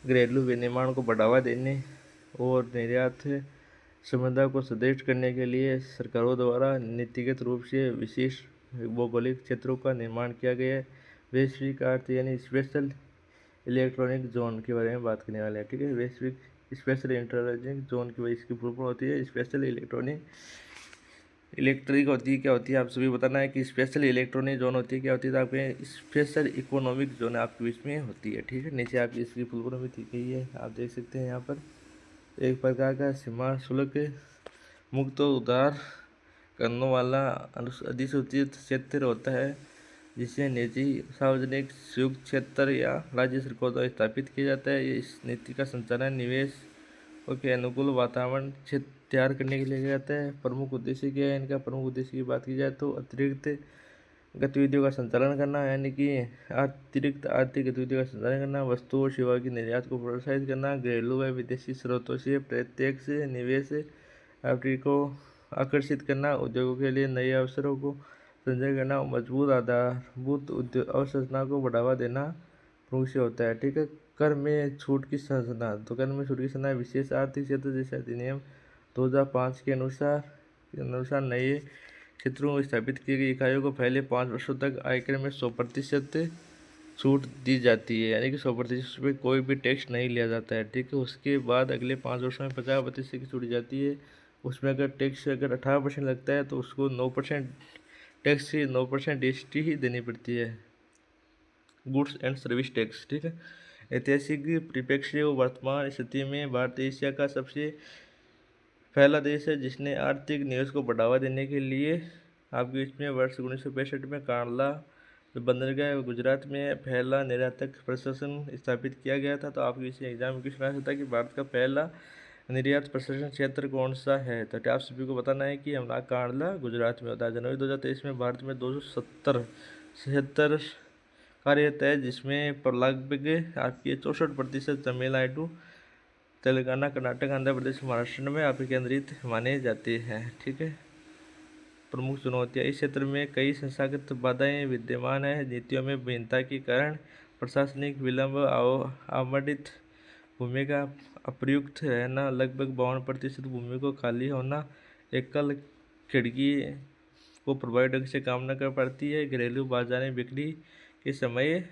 घरेलू विनिर्माण को बढ़ावा देने और निर्यात संबंधों को सुदृढ़ करने के लिए सरकारों द्वारा नीतिगत रूप से विशेष भौगोलिक क्षेत्रों का निर्माण किया गया है। वैश्विक अर्थ यानी स्पेशल इलेक्ट्रॉनिक जोन के बारे में बात करने वाले हैं, ठीक है। वैश्विक स्पेशल इलेक्ट्रॉनिक जोन की इसकी फुल फॉर्म होती है स्पेशल इलेक्ट्रिक होती है, क्या होती है आप सभी बताना है कि स्पेशल इलेक्ट्रॉनिक जोन होती है, क्या होती है। तो आपके स्पेशल इकोनॉमिक जोन आपके बीच में होती है, ठीक है। नीचे आप इसकी फुल फॉर्म भी दी गई है, आप देख सकते हैं यहाँ पर। एक प्रकार का सीमा शुल्क मुक्त उधार करने वाला अधिसूचित क्षेत्र होता है, जिसे निजी, सार्वजनिक, संयुक्त क्षेत्र या राज्य सरकार द्वारा स्थापित किया जाता है। इस नीति का संचालन निवेश के अनुकूल वातावरण क्षेत्र तैयार करने के लिए किया जाता है। प्रमुख उद्देश्य क्या है इनका? प्रमुख उद्देश्य की बात की जाए तो अतिरिक्त गतिविधियों का संचालन करना, यानी कि अतिरिक्त आर्थिक गतिविधियों का संचालन करना, वस्तु और सेवा की निर्यात को प्रोत्साहित करना, घरेलू व विदेशी स्रोतों से प्रत्यक्ष निवेश को आकर्षित करना, उद्योगों के लिए नए अवसरों को संजय करना और मजबूत आधारभूत उद्योग अवसंरचना को बढ़ावा देना प्रमुख से होता है, ठीक है। कर में छूट की संरचना, तो कर में छूट की संरचना विशेष आर्थिक क्षेत्र जैसे अधिनियम 2005 के अनुसार नए क्षेत्रों में स्थापित की गई इकाइयों को पहले 5 वर्षों तक आयकर में 100% छूट दी जाती है, यानी कि 100% पे कोई भी टैक्स नहीं लिया जाता है, ठीक है। उसके बाद अगले 5 वर्षों में 50% की छूट दी जाती है। उसमें अगर टैक्स अगर 18% लगता है तो उसको 9% टैक्स ही 9% GST ही देनी पड़ती है, गुड्स एंड सर्विस टैक्स, ठीक है। ऐतिहासिक परिप्रेक्ष्य और वर्तमान स्थिति में भारत एशिया का सबसे पहला देश है जिसने आर्थिक निवेश को बढ़ावा देने के लिए आपके इसमें वर्ष 1965 में कांडला जो बंदरगाह गुजरात में पहला निर्यातक प्रशासन स्थापित किया गया था। तो आपके इस एग्जाम क्वेश्चन आ सकता है कि भारत का पहला निर्यात प्रशासन क्षेत्र कौन सा है। तो आप सभी को बताना है कि हमारा कांडला गुजरात में होता है। जनवरी 2023 में भारत में 277 कार्यरत है, जिसमें लगभग आपके 64% तमिलनाडु, तेलंगाना, कर्नाटक, आंध्र प्रदेश, महाराष्ट्र में आपके केंद्रित माने जाते हैं, ठीक है। प्रमुख चुनौतियाँ, इस क्षेत्र में कई संस्थागत बाधाएं विद्यमान है। नीतियों में भिन्नता के कारण प्रशासनिक विलंब, आवंटित भूमि का अप्रयुक्त रहना, लगभग 52% भूमि को खाली होना, एकल खिड़की को प्रभावी ढंग से काम न कर पाती है, घरेलू बाजारें बिक्री के समय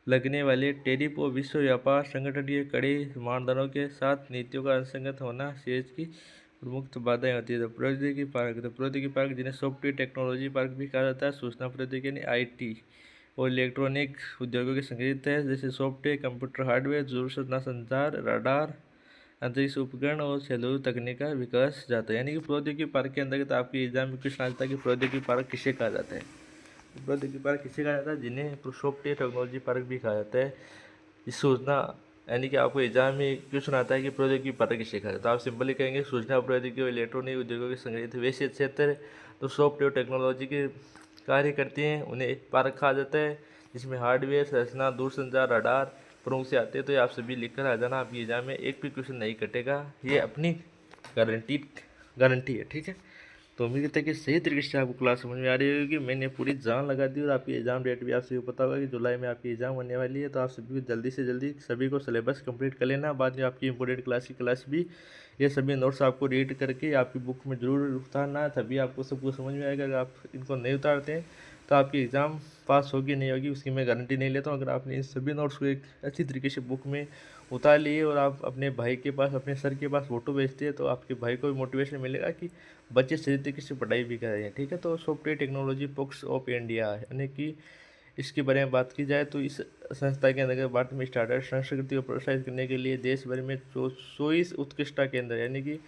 लगने वाले टैरिफ और विश्व व्यापार संगठन के कड़े मानदंडों के साथ नीतियों का असंगत होना शेष की प्रमुख बाधाएं होती है। तो प्रौद्योगिकी पार्क जिन्हें सॉफ्टवेयर टेक्नोलॉजी पार्क भी कहा जाता है, सूचना प्रौद्योगिकी यानी IT और इलेक्ट्रॉनिक उद्योगों के संग्रहित है, जैसे सॉफ्टवेयर, कंप्यूटर हार्डवेयर, दूरसंचार, संचार, रडार, अंतरिक्ष उपकरण और सेलुलर तकनीक का विकास जाता है। यानी कि प्रौद्योगिकी पार्क के अंतर्गत आपके एग्जाम में क्वेश्चन आता है कि प्रौद्योगिकी पार्क किसे कहा जाता है। प्रौद्योगिकी पार्क किसे कहा जाता है, जिन्हें सॉफ्टवेयर टेक्नोलॉजी पार्क भी कहा जाता है। इस सूचना यानी कि आपको एग्जाम में क्वेश्चन आता है कि प्रौद्योगिकी पार्क किसे कहा जाता है, तो आप सिंपली कहेंगे सूचना प्रौद्योगिकी और इलेक्ट्रॉनिक उद्योगों के संग्रहित वैसे क्षेत्र तो सॉफ्टवेयर टेक्नोलॉजी के कार्य करते हैं, उन्हें पार्क कहा जाता है, जिसमें हार्डवेयर, संरचना, दूरसंचार, रडार प्रमुख से आते हैं। तो ये आप सभी लिख कर आ जाना, आपके एग्जाम में एक भी क्वेश्चन नहीं कटेगा, ये अपनी गारंटी है, ठीक है। तो उम्मीद करते हैं कि सही तरीके से आपको क्लास समझ में आ रही होगी। मैंने पूरी जान लगा दी और आपकी एग्जाम डेट भी आप सभी को पता होगा कि जुलाई में आपकी एग्जाम होने वाली है। तो आप सभी को जल्दी से जल्दी सभी को सिलेबस कंप्लीट कर लेना। बाद में आपकी इंपॉर्टेंट क्लास की क्लास भी ये सभी नोट्स आपको रीड करके आपकी बुक में जरूर उतारना, तभी आपको सब कुछ समझ में आएगा। अगर आप इनको नहीं उतारते हैं तो आपकी एग्ज़ाम पास होगी नहीं होगी उसकी मैं गारंटी नहीं लेता हूँ। अगर आपने इन सभी नोट्स को एक अच्छी तरीके से बुक में उतार लिए और आप अपने भाई के पास, अपने सर के पास फोटो भेजते हैं, तो आपके भाई को भी मोटिवेशन मिलेगा कि बच्चे सही तरीके से पढ़ाई भी कर रहे हैं, ठीक है। तो software technology parks of India यानी कि इसके बारे में बात की जाए तो इस संस्था के अंतर्गत भारत में स्टार्टअप संस्कृति को प्रोत्साहित करने के लिए देश भर में 24 उत्कृष्टता केंद्र यानी कि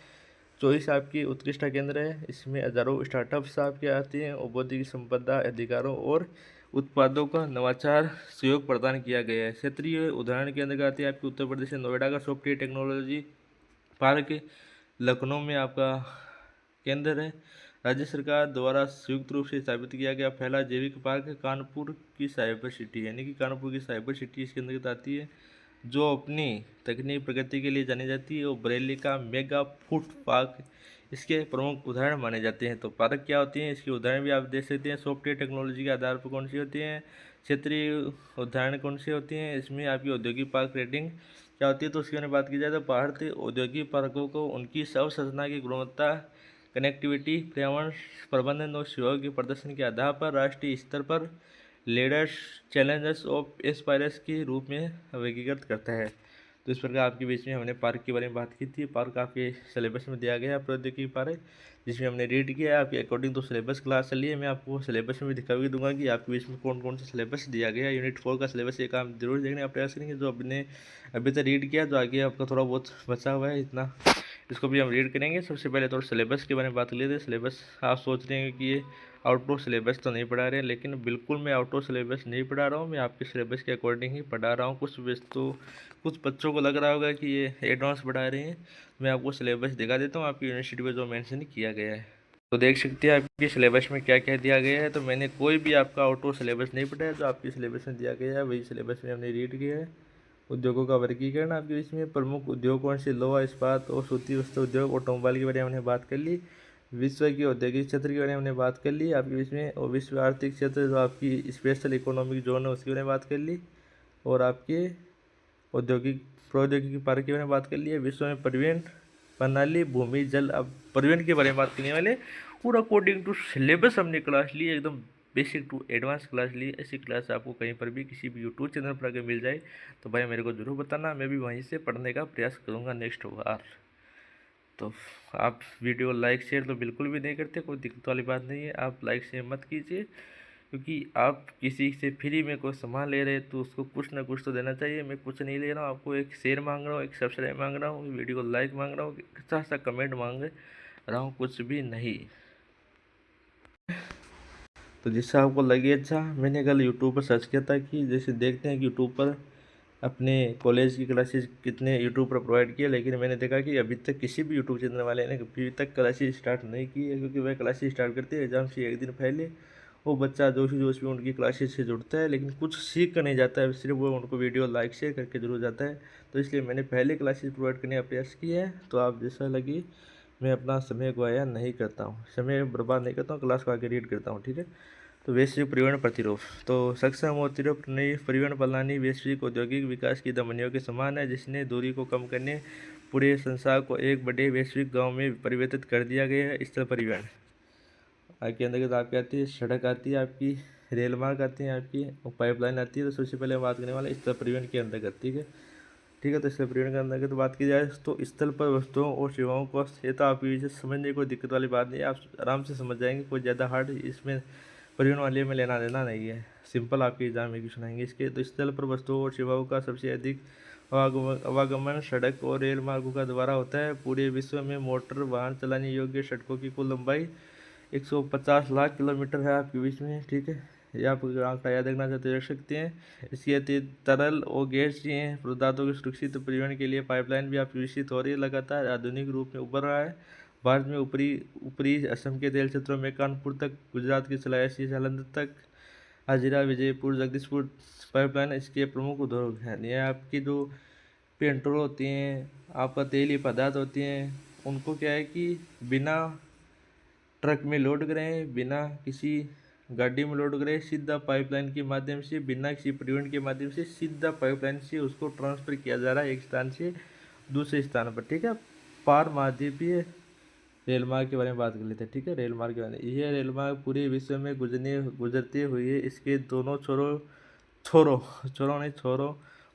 24 आपकी उत्कृष्टता केंद्र है। इसमें हजारों स्टार्टअप्स आपके आते हैं और बौद्धिक संपदा अधिकारों और उत्पादों का नवाचार सहयोग प्रदान किया गया है। क्षेत्रीय उदाहरण के अंतर्गत आती है आपकी उत्तर प्रदेश में नोएडा का सॉफ्टवेयर टेक्नोलॉजी पार्क, लखनऊ में आपका केंद्र है। राज्य सरकार द्वारा संयुक्त रूप से स्थापित किया गया पहला जैविक पार्क कानपुर की साइबर सिटी यानी कि कानपुर की साइबर सिटी इसके अंतर्गत आती है, जो अपनी तकनीक प्रगति के लिए जानी जाती है। और बरेली का मेगा फूड पार्क इसके प्रमुख उदाहरण माने जाते हैं। तो पार्क क्या होती हैं, इसके उदाहरण भी आप देख सकते हैं। सॉफ्टवेयर टेक्नोलॉजी के आधार पर कौन सी होती हैं, क्षेत्रीय उदाहरण कौन सी होती हैं, इसमें आपकी औद्योगिक पार्क रेटिंग क्या होती है। तो उसकी मैंने बात की जाए तो भारतीय औद्योगिक पार्कों को उनकी अवसंरचना की गुणवत्ता, कनेक्टिविटी, पर्यावरण प्रबंधन और सेवाओं के प्रदर्शन के आधार पर राष्ट्रीय स्तर पर लीडर्स चैलेंजर्स ऑफ एस्पायरर्स के रूप में वर्गीकृत करता है। तो इस प्रकार आपके बीच में हमने पार्क के बारे में बात की थी। पार्क आपके सिलेबस में दिया गया है प्रौद्योगिकी पार्क, जिसमें हमने रीड किया है आपके अकॉर्डिंग। तो सिलेबस क्लास चली है, मैं आपको सिलेबस में भी दिखा भी दूंगा कि आपके बीच में कौन कौन सा सिलेबस दिया गया है। यूनिट 4 का सिलेबस एक आप जरूर देखने आप प्रयास करेंगे। जो आपने अभी तक रीड किया तो आगे आपका थोड़ा बहुत बचा हुआ है, इतना इसको भी हम रीड करेंगे। सबसे पहले थोड़ा सिलेबस के बारे में बात कर लेते हैं। सिलेबस आप सोच रहे हैं कि ये आउट ऑफ सिलेबस तो नहीं पढ़ा रहे हैं, लेकिन बिल्कुल मैं आउट ऑफ सिलेबस नहीं पढ़ा रहा हूँ, मैं आपके सिलेबस के अकॉर्डिंग ही पढ़ा रहा हूँ। कुछ बच्चों को लग रहा होगा कि ये एडवांस पढ़ा रहे हैं, मैं आपको सिलेबस दिखा देता हूँ आपकी यूनिवर्सिटी में जो मेंशन किया गया है। तो देख सकते हैं आपके सिलेबस में क्या क्या दिया गया है। तो मैंने कोई भी आपका आउट ऑफ सिलेबस नहीं पढ़ा है, जो आपके सिलेबस में दिया गया है वही सिलेबस में हमने रीड किया है। उद्योगों का वर्गीकरण आपके इसमें प्रमुख उद्योग कौन से, लोहा इस्पात और सूती वस्त्र उद्योग, ऑटोमोबाइल के बारे में हमने बात कर ली। विश्व की औद्योगिक क्षेत्र के बारे में हमने बात कर ली आपके इसमें। और विश्व आर्थिक क्षेत्र जो आपकी स्पेशल इकोनॉमिक जोन है उसके बारे में बात कर ली। और आपके औद्योगिक प्रौद्योगिकी पार्क के बारे में बात कर ली है। विश्व में परिवहन प्रणाली, भूमि, जल। अब परिवहन के बारे में बात करने वाले पूरा अकॉर्डिंग टू सिलेबस हमने क्लास ली, एकदम बेसिक टू एडवांस क्लास ली। ऐसी क्लास आपको कहीं पर भी किसी भी यूट्यूब चैनल पर अगर मिल जाए तो भाई मेरे को ज़रूर बताना, मैं भी वहीं से पढ़ने का प्रयास करूँगा नेक्स्ट बार। तो आप वीडियो लाइक शेयर तो बिल्कुल भी नहीं करते, कोई दिक्कत वाली बात नहीं है, आप लाइक शेयर मत कीजिए, क्योंकि आप किसी से फ्री में कोई सामान ले रहे हैं तो उसको कुछ ना कुछ तो देना चाहिए। मैं कुछ नहीं ले रहा हूँ, आपको एक शेयर मांग रहा हूँ, एक सब्सक्राइब मांग रहा हूँ, वीडियो को लाइक मांग रहा हूँ, अच्छा सा कमेंट मांग रहा हूँ, कुछ भी नहीं। तो जिससे आपको लगे अच्छा, मैंने कल यूट्यूब पर सर्च किया था कि जैसे देखते हैं कि यूट्यूब पर अपने कॉलेज की क्लासेस कितने यूट्यूब पर प्रोवाइड किया, लेकिन मैंने देखा कि अभी तक किसी भी यूट्यूब चैनल वाले ने अभी तक क्लासेस स्टार्ट नहीं की है, क्योंकि वह क्लासेस स्टार्ट करते हैं एग्जाम से एक दिन पहले। वो बच्चा जोश भी उनकी क्लासेस से जुड़ता है, लेकिन कुछ सीख कर नहीं जाता है, सिर्फ वो उनको वीडियो लाइक शेयर करके जरूर जाता है। तो इसलिए मैंने पहले क्लासेस प्रोवाइड करने का प्रयास किया है। तो आप जैसा लगी, मैं अपना समय गवाया नहीं करता हूँ, समय बर्बाद नहीं करता हूँ, क्लास को आगे रीड करता हूँ, ठीक है। तो वैश्विक परिवहन प्रतिरूप, तो सक्षम और तीव्र नई परिवहन प्रणाली वैश्विक औद्योगिक विकास की धमनियों के समान है, जिसने दूरी को कम करने पूरे संसार को एक बड़े वैश्विक गांव में परिवर्तित कर दिया गया है। स्थल परिवहन आपके अंदर तो आपकी आती है, सड़क आती है, आपकी रेल मार्ग आती है, आपकी पाइपलाइन आती है। तो सबसे पहले बात करने वाला स्थल परिवहन के अंतर्गत, ठीक है। ठीक है, तो स्थल परिवहन के अंतर्गत बात की जाए तो स्थल पर वस्तुओं और सेवाओं को, ये तो आपकी वजह से समझने की कोई दिक्कत वाली बात नहीं है, आप आराम से समझ जाएंगे, कोई ज़्यादा हार्ड इसमें परिवहन वाले में लेना देना नहीं है, सिंपल आपके एग्जाम में क्वेश्चन आएंगे इसके। तो स्थल पर वस्तुओं और सेवाओं का सबसे अधिक आवागमन सड़क और रेल मार्गों का द्वारा होता है। पूरे विश्व में मोटर वाहन चलाने योग्य सड़कों की कुल लंबाई 150 लाख किलोमीटर है आपके बीच में, ठीक है। ये आप आंकड़ा याद रखना चाहते रख सकते हैं। इसके अतिरिक्त तरल और गैसीय पदार्थों के सुरक्षित परिवहन के लिए पाइपलाइन भी आप विकसित हो रही है, लगातार आधुनिक रूप में उभर रहा है। भारत में ऊपरी ऊपरी असम के तेल क्षेत्रों में कानपुर तक, गुजरात के सलायासी जालंधर तक, हाजिरा विजयपुर जगदीशपुर पाइपलाइन इसके प्रमुख उद्योग हैं। ये आपकी जो पेट्रोल होती हैं, आपका तेली पदार्थ होती हैं, उनको क्या है कि बिना ट्रक में लोड करें, बिना किसी गाड़ी में लोड करें, सीधा पाइपलाइन के माध्यम से, बिना किसी परिवहन के माध्यम से सीधा पाइपलाइन से उसको ट्रांसफ़र किया जा रहा है एक स्थान से दूसरे स्थान पर, ठीक है। पार महाद्वीपीय रेल मार्ग के बारे में बात कर लेते हैं, ठीक है। रेल मार्ग के बारे में, यह रेल मार्ग पूरे विश्व में गुजरते हुए इसके दोनों छोरों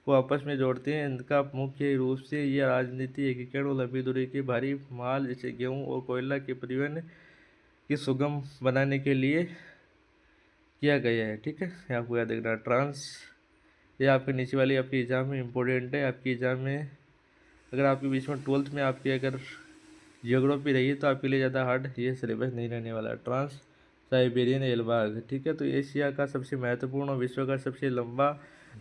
को आपस में जोड़ते हैं। इनका मुख्य रूप से यह राजनीति एकीकरण और लंबी दूरी के भारी माल जैसे गेहूं और कोयला के परिवहन की सुगम बनाने के लिए किया गया है, ठीक है। यहाँ आपको याद रखना ट्रांस, ये आपके नीचे वाली आपकी एग्जाम में इम्पोर्टेंट है। आपकी एग्जाम में अगर आपके बीच में 12th में आपकी अगर जियोग्राफी रही है तो आपके लिए ज़्यादा हार्ड ये सिलेबस नहीं रहने वाला। ट्रांस साइबेरियन रेलमार्ग, ठीक है। तो एशिया का सबसे महत्वपूर्ण और विश्व का सबसे लंबा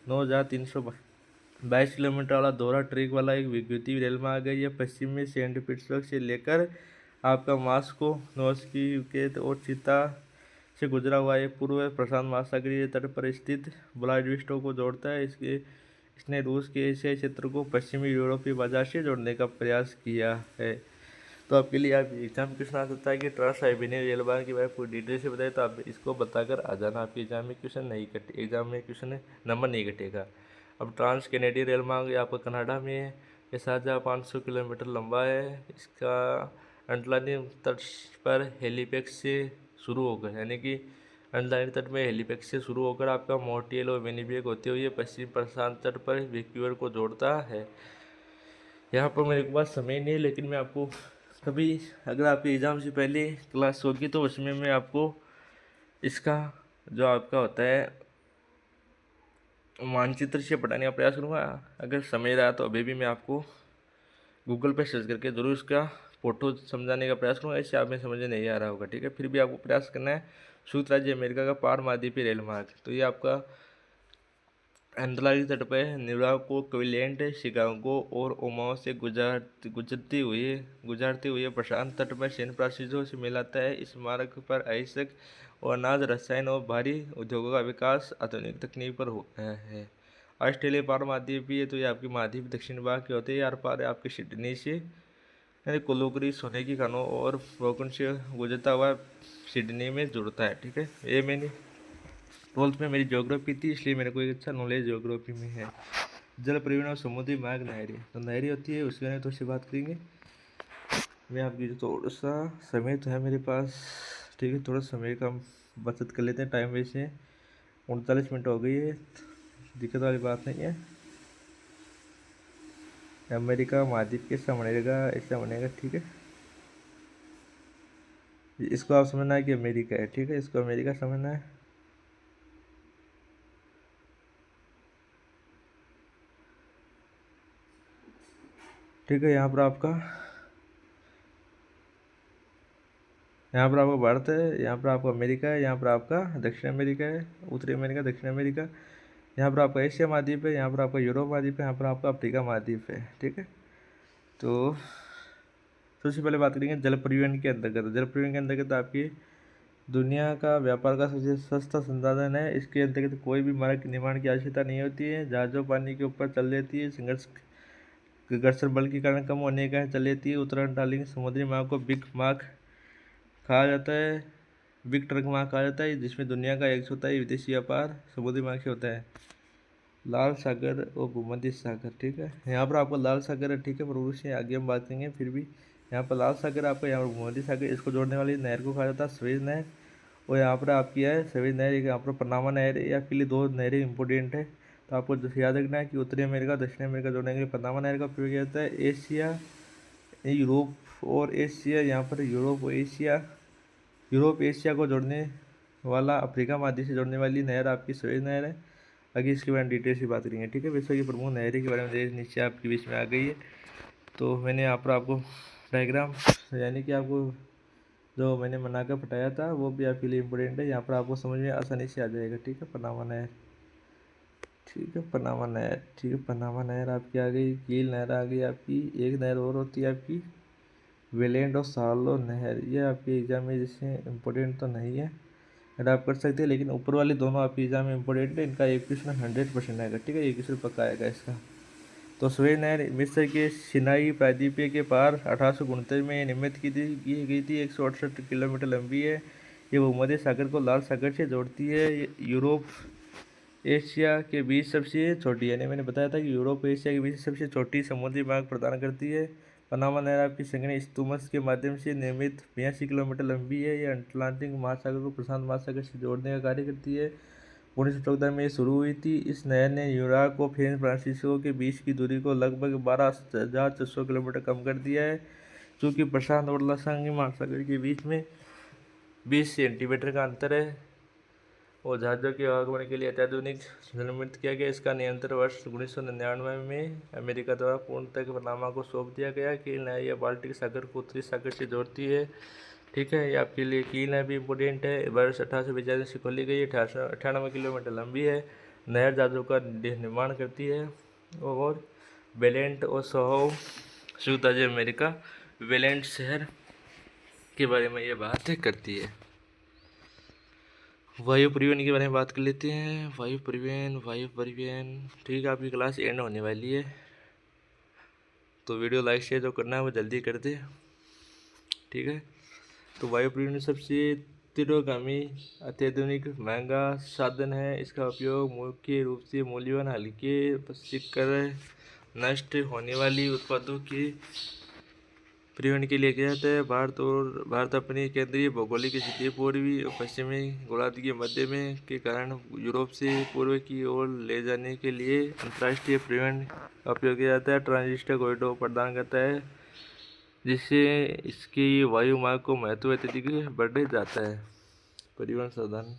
9,322 किलोमीटर वाला दोहरा ट्रैक वाला एक विद्युतीय रेलमार्ग है। यह पश्चिम में सेंट पीटर्सबर्ग से लेकर आपका मॉस्को, नोवस्की और चिता से गुजरा हुआ है। पूर्व प्रशांत महासागरीय तट पर स्थित व्लादिवोस्टोक को जोड़ता है। इसने रूस के एशियाई क्षेत्र को पश्चिमी यूरोपीय बाजार से जोड़ने का प्रयास किया है। तो आपके लिए आप एग्जाम क्वेश्चन आ सकता है कि ट्रांस साइबेरियन रेलमार्ग के बारे में पूरी डिटेल से बताए, तो आप इसको बताकर आ जाना, आपके एग्जाम में क्वेश्चन नहीं कटे, एग्जाम में क्वेश्चन नंबर नहीं कटेगा। अब ट्रांस कैनेडियन रेलमार्ग आपका कनाडा में है। ये 7,500 किलोमीटर लंबा है। इसका अटलांटिक तट पर हेलीपैक्स से शुरू होकर, यानी कि अटलांटिक तट में हेलीपैक्स से शुरू होकर आपका मॉन्ट्रियल और विनिपेग होते हुए पश्चिम प्रशांत तट पर वैंकूवर को जोड़ता है। यहाँ पर मेरे पास समय नहीं है, लेकिन मैं आपको कभी अगर आपके एग्ज़ाम से पहले क्लास होगी तो उसमें मैं आपको इसका जो आपका होता है मानचित्र से पढ़ाने का प्रयास करूँगा। अगर समय रहा तो अभी भी मैं आपको गूगल पे सर्च करके ज़रूर इसका फोटो समझाने का प्रयास करूँगा, इससे आप में समझ में नहीं आ रहा होगा, ठीक है। फिर भी आपको प्रयास करना है। संयुक्त राज्य अमेरिका का पार महाद्वीपीय रेल मार्ग, तो ये आपका अटलांटिक तट पर न्यूयॉर्क को क्लीवलैंड, शिकागो और ओमाहा से गुजरते हुए प्रशांत तट पर सैन फ्रांसिस्को से मिलाता है। इस मार्ग पर अहिंसक और अनाज, रसायन और भारी उद्योगों का विकास आधुनिक तकनीक पर हुआ है। ऑस्ट्रेलिया पार महाद्वीपीय, तो ये आपकी महाद्वीप दक्षिण भाग के होते हैं। यार पार आपके सिडनी से, यानी कोलोगरी सोने की खानों और ब्रोकन से गुजरता हुआ सिडनी में जुड़ता है, ठीक है। ये मैंने 12th में मेरी ज्योग्राफी थी, इसलिए मेरे को एक अच्छा नॉलेज ज्योग्राफी में है। जल परिवहन और समुद्री मार्ग, नहरी, तो नहरी होती है उसके बारे में थोड़ी सी बात करेंगे। मैं आपकी जो थोड़ा सा समय तो है मेरे पास, ठीक है, थोड़ा समय का हम बचत कर लेते हैं, टाइम वेस्ट है। 39 मिनट हो गई है, दिक्कत वाली बात नहीं है। अमेरिका महाद्वीप कैसा बनेगा, ऐसा बनेगा, ठीक है। इसको आप समझना है कि अमेरिका है, ठीक है, इसको अमेरिका समझना है। ठीक है, यहाँ पर आपका भारत है, यहाँ पर आपका अमेरिका है, यहाँ पर आपका दक्षिण अमेरिका है, उत्तरी अमेरिका, दक्षिण अमेरिका। यहाँ पर आपका एशिया महाद्वीप है, यहाँ पर आपका यूरोप महाद्वीप है, यहाँ पर आपका अफ्रीका महाद्वीप है, ठीक है। तो सबसे पहले बात करेंगे जल परिवहन के अंतर्गत। जल परिवहन के अंतर्गत आपकी दुनिया का व्यापार का सबसे सस्ता संसाधन है। इसके अंतर्गत कोई भी मार्ग के निर्माण की आवश्यकता नहीं होती है। जहाज़ों पानी के ऊपर चल लेती है, घर्षण बल के कारण कम होने के कारण चल लेती है। उत्तराखंड समुद्री मार्ग को बिग मार्ग कहा जाता है, बिग ट्रक मार्ग कहा जाता है, जिसमें दुनिया का 1/4 विदेशी व्यापार समुद्री मार्ग से होता है। लाल सागर और भूमध्य सागर, ठीक है, यहाँ पर आपको लाल सागर है, ठीक है, पर उससे आगे हम बात करेंगे। फिर भी यहाँ पर लाल सागर आपका, यहाँ पर भूमध्य सागर, इसको जोड़ने वाली नहर को कहा जाता है स्वेज नहर। और यहाँ पर आपकी है स्वेज नहर, यहाँ पर पनामा नहर है। आपके लिए दो नहरें इंपॉर्टेंट है, तो आपको याद रखना है कि उत्तरी अमेरिका दक्षिण अमेरिका जोड़ने के लिए पनामा नहर का उपयोग किया जाता है। एशिया, यूरोप और एशिया, यहाँ पर यूरोप एशिया को जोड़ने वाला अफ्रीका महाद्वीप से जोड़ने वाली नहर आपकी स्वेज नहर है। आगे इसके बारे में डिटेल से बात करेंगे, ठीक है। विश्व की प्रमुख नहरें के बारे में नीचे आपके बीच में आ गई है। तो मैंने यहाँ पर आपको डायग्राम, यानी कि आपको जो मैंने बनाकर बताया था वो भी आपके लिए इम्पोर्टेंट है। यहाँ पर आपको समझ में आसानी से आ जाएगा, ठीक है। पनामा नहर, ठीक है, पनामा नहर, ठीक है, पनामा नहर आपकी आ गई। कील नहर आ गई आपकी। एक नहर और होती है आपकी वेलेंट और सालो नहर। ये आपके एग्जाम में जैसे इम्पोर्टेंट तो नहीं है, अडाप्ट कर सकते हैं, लेकिन ऊपर वाले दोनों आपके एग्जाम में इंपॉर्टेंट है। इनका एक क्वेश्चन 100% आएगा, ठीक है, एक क्वेश्चन पक्का आएगा इसका। तो स्वेज नहर मिस्र के सिनाई प्रायद्वीपीय के पार 1869 में निर्मित की गई थी। 168 किलोमीटर लंबी है। ये भूमध्य सागर को लाल सागर से जोड़ती है। यूरोप एशिया के बीच सबसे छोटी, यानी मैंने बताया था कि यूरोप एशिया के बीच सबसे छोटी समुद्री मार्ग प्रदान करती है। पनामा नहर आपकी संघनी स्तूमस के माध्यम से निर्मित 82 किलोमीटर लंबी है। यह अटलांटिक महासागर को प्रशांत महासागर से जोड़ने का कार्य करती है। 1914 में शुरू हुई थी। इस नहर ने न्यूयॉर्क और सैन फ्रांसिस्को के बीच की दूरी को लगभग 12,400 किलोमीटर कम कर दिया है। चूँकि प्रशांत और लांग महासागर के बीच में 20 सेंटीमीटर का अंतर है और जहाज़ों के आवागमन के लिए अत्याधुनिक निर्मित किया गया। इसका नियंत्रण वर्ष 1999 में अमेरिका द्वारा पूर्णतः पनामा को सौंप दिया गया। कील नहर यह बाल्टिक सागर को उत्तरी सागर से जोड़ती है, ठीक है। ये आपके लिए कील नहर भी इम्पोर्टेंट है। वर्ष 1885 से खोली गई है। 98 किलोमीटर लंबी है। नहर जहाज़ों का निर्माण करती है। और वेलेंट और सोहो संयुक्त राज्य अमेरिका वेलेंट शहर के बारे में ये बात करती है। वायु परिवहन के बारे में बात कर लेते हैं। वायु परिवहन, ठीक है, आपकी क्लास एंड होने वाली है, तो वीडियो लाइक शेयर जो करना है वो जल्दी कर दे, ठीक है। तो वायु परिवहन सबसे तीव्रगामी अत्याधुनिक महंगा साधन है। इसका उपयोग मुख्य रूप से मूल्यवान हल्के कर नष्ट होने वाली उत्पादों के परिवहन के लिए किया जाता है। भारत अपनी केंद्रीय भौगोलिक स्थिति पूर्वी और पश्चिमी गोलार्ध के मध्य में के कारण यूरोप से पूर्व की ओर ले जाने के लिए अंतर्राष्ट्रीय परिवहन का उपयोग किया जाता है। ट्रांजिट कॉरिडोर प्रदान करता है, जिससे इसकी वायु मार्ग को महत्व अत्यधिक बढ़ जाता है। परिवहन साधन,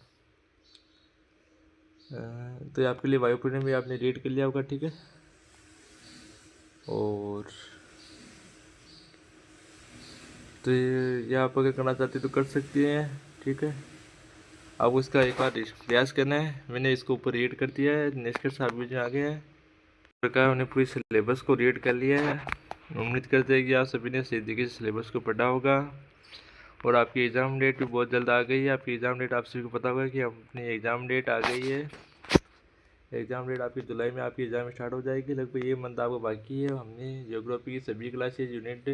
तो आपके लिए वायु परिवहन भी आपने रीड कर लिया होगा, ठीक है। और तो ये आप अगर करना चाहते तो कर सकते हैं, ठीक है। आप उसका एक बार प्रयास करना है। मैंने इसको ऊपर रीड कर दिया है, निष्कर्ष आप बीच में आ गया है। प्रकार हमने पूरी सिलेबस को रीड कर लिया है। उम्मीद करते हैं कि आप सभी ने सही तरीके से सिलेबस को पढ़ा होगा। और आपकी एग्ज़ाम डेट भी बहुत जल्द आ गई है। आपकी एग्ज़ाम डेट आप सभी को पता होगा कि अपनी एग्ज़ाम डेट आ गई है। एग्ज़ाम डेट आपकी जुलाई में आपकी एग्ज़ाम स्टार्ट हो जाएगी। लगभग ये मंथ आपको बाकी है। हमने ज्योग्राफी की सभी क्लासेज यूनिट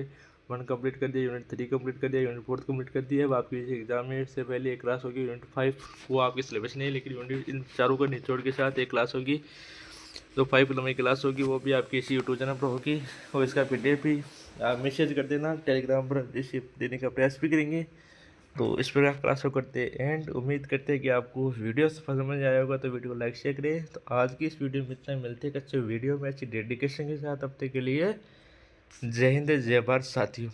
1 कंप्लीट कर दिया, यूनिट 3 कंप्लीट कर दिया, यूनिट 4 कंप्लीट कर दिया। अब आपकी एग्जाम में से पहले एक क्लास होगी यूनिट 5, वो आपकी सिलेबस नहीं है, लेकिन यूनिट इन चारों का निचोड़ के साथ एक क्लास होगी जो 5 नंबर की क्लास होगी, वो भी आपकी इसी यूट्यूब चैनल पर होगी। और इसका PDF भी आप मैसेज कर देना टेलीग्राम पर, रिसीव देने का प्रयास भी करेंगे। तो इस प्रकार क्लास को करते हैं एंड उम्मीद करते हैं कि आपको वीडियो समझ आया होगा, तो वीडियो को लाइक शेयर करें। तो आज की इस वीडियो में इतना, मिलते हैं एक अच्छे वीडियो में अच्छी डेडिकेशन के साथ। अब तक के लिए जय हिंद, जय भारत साथियों।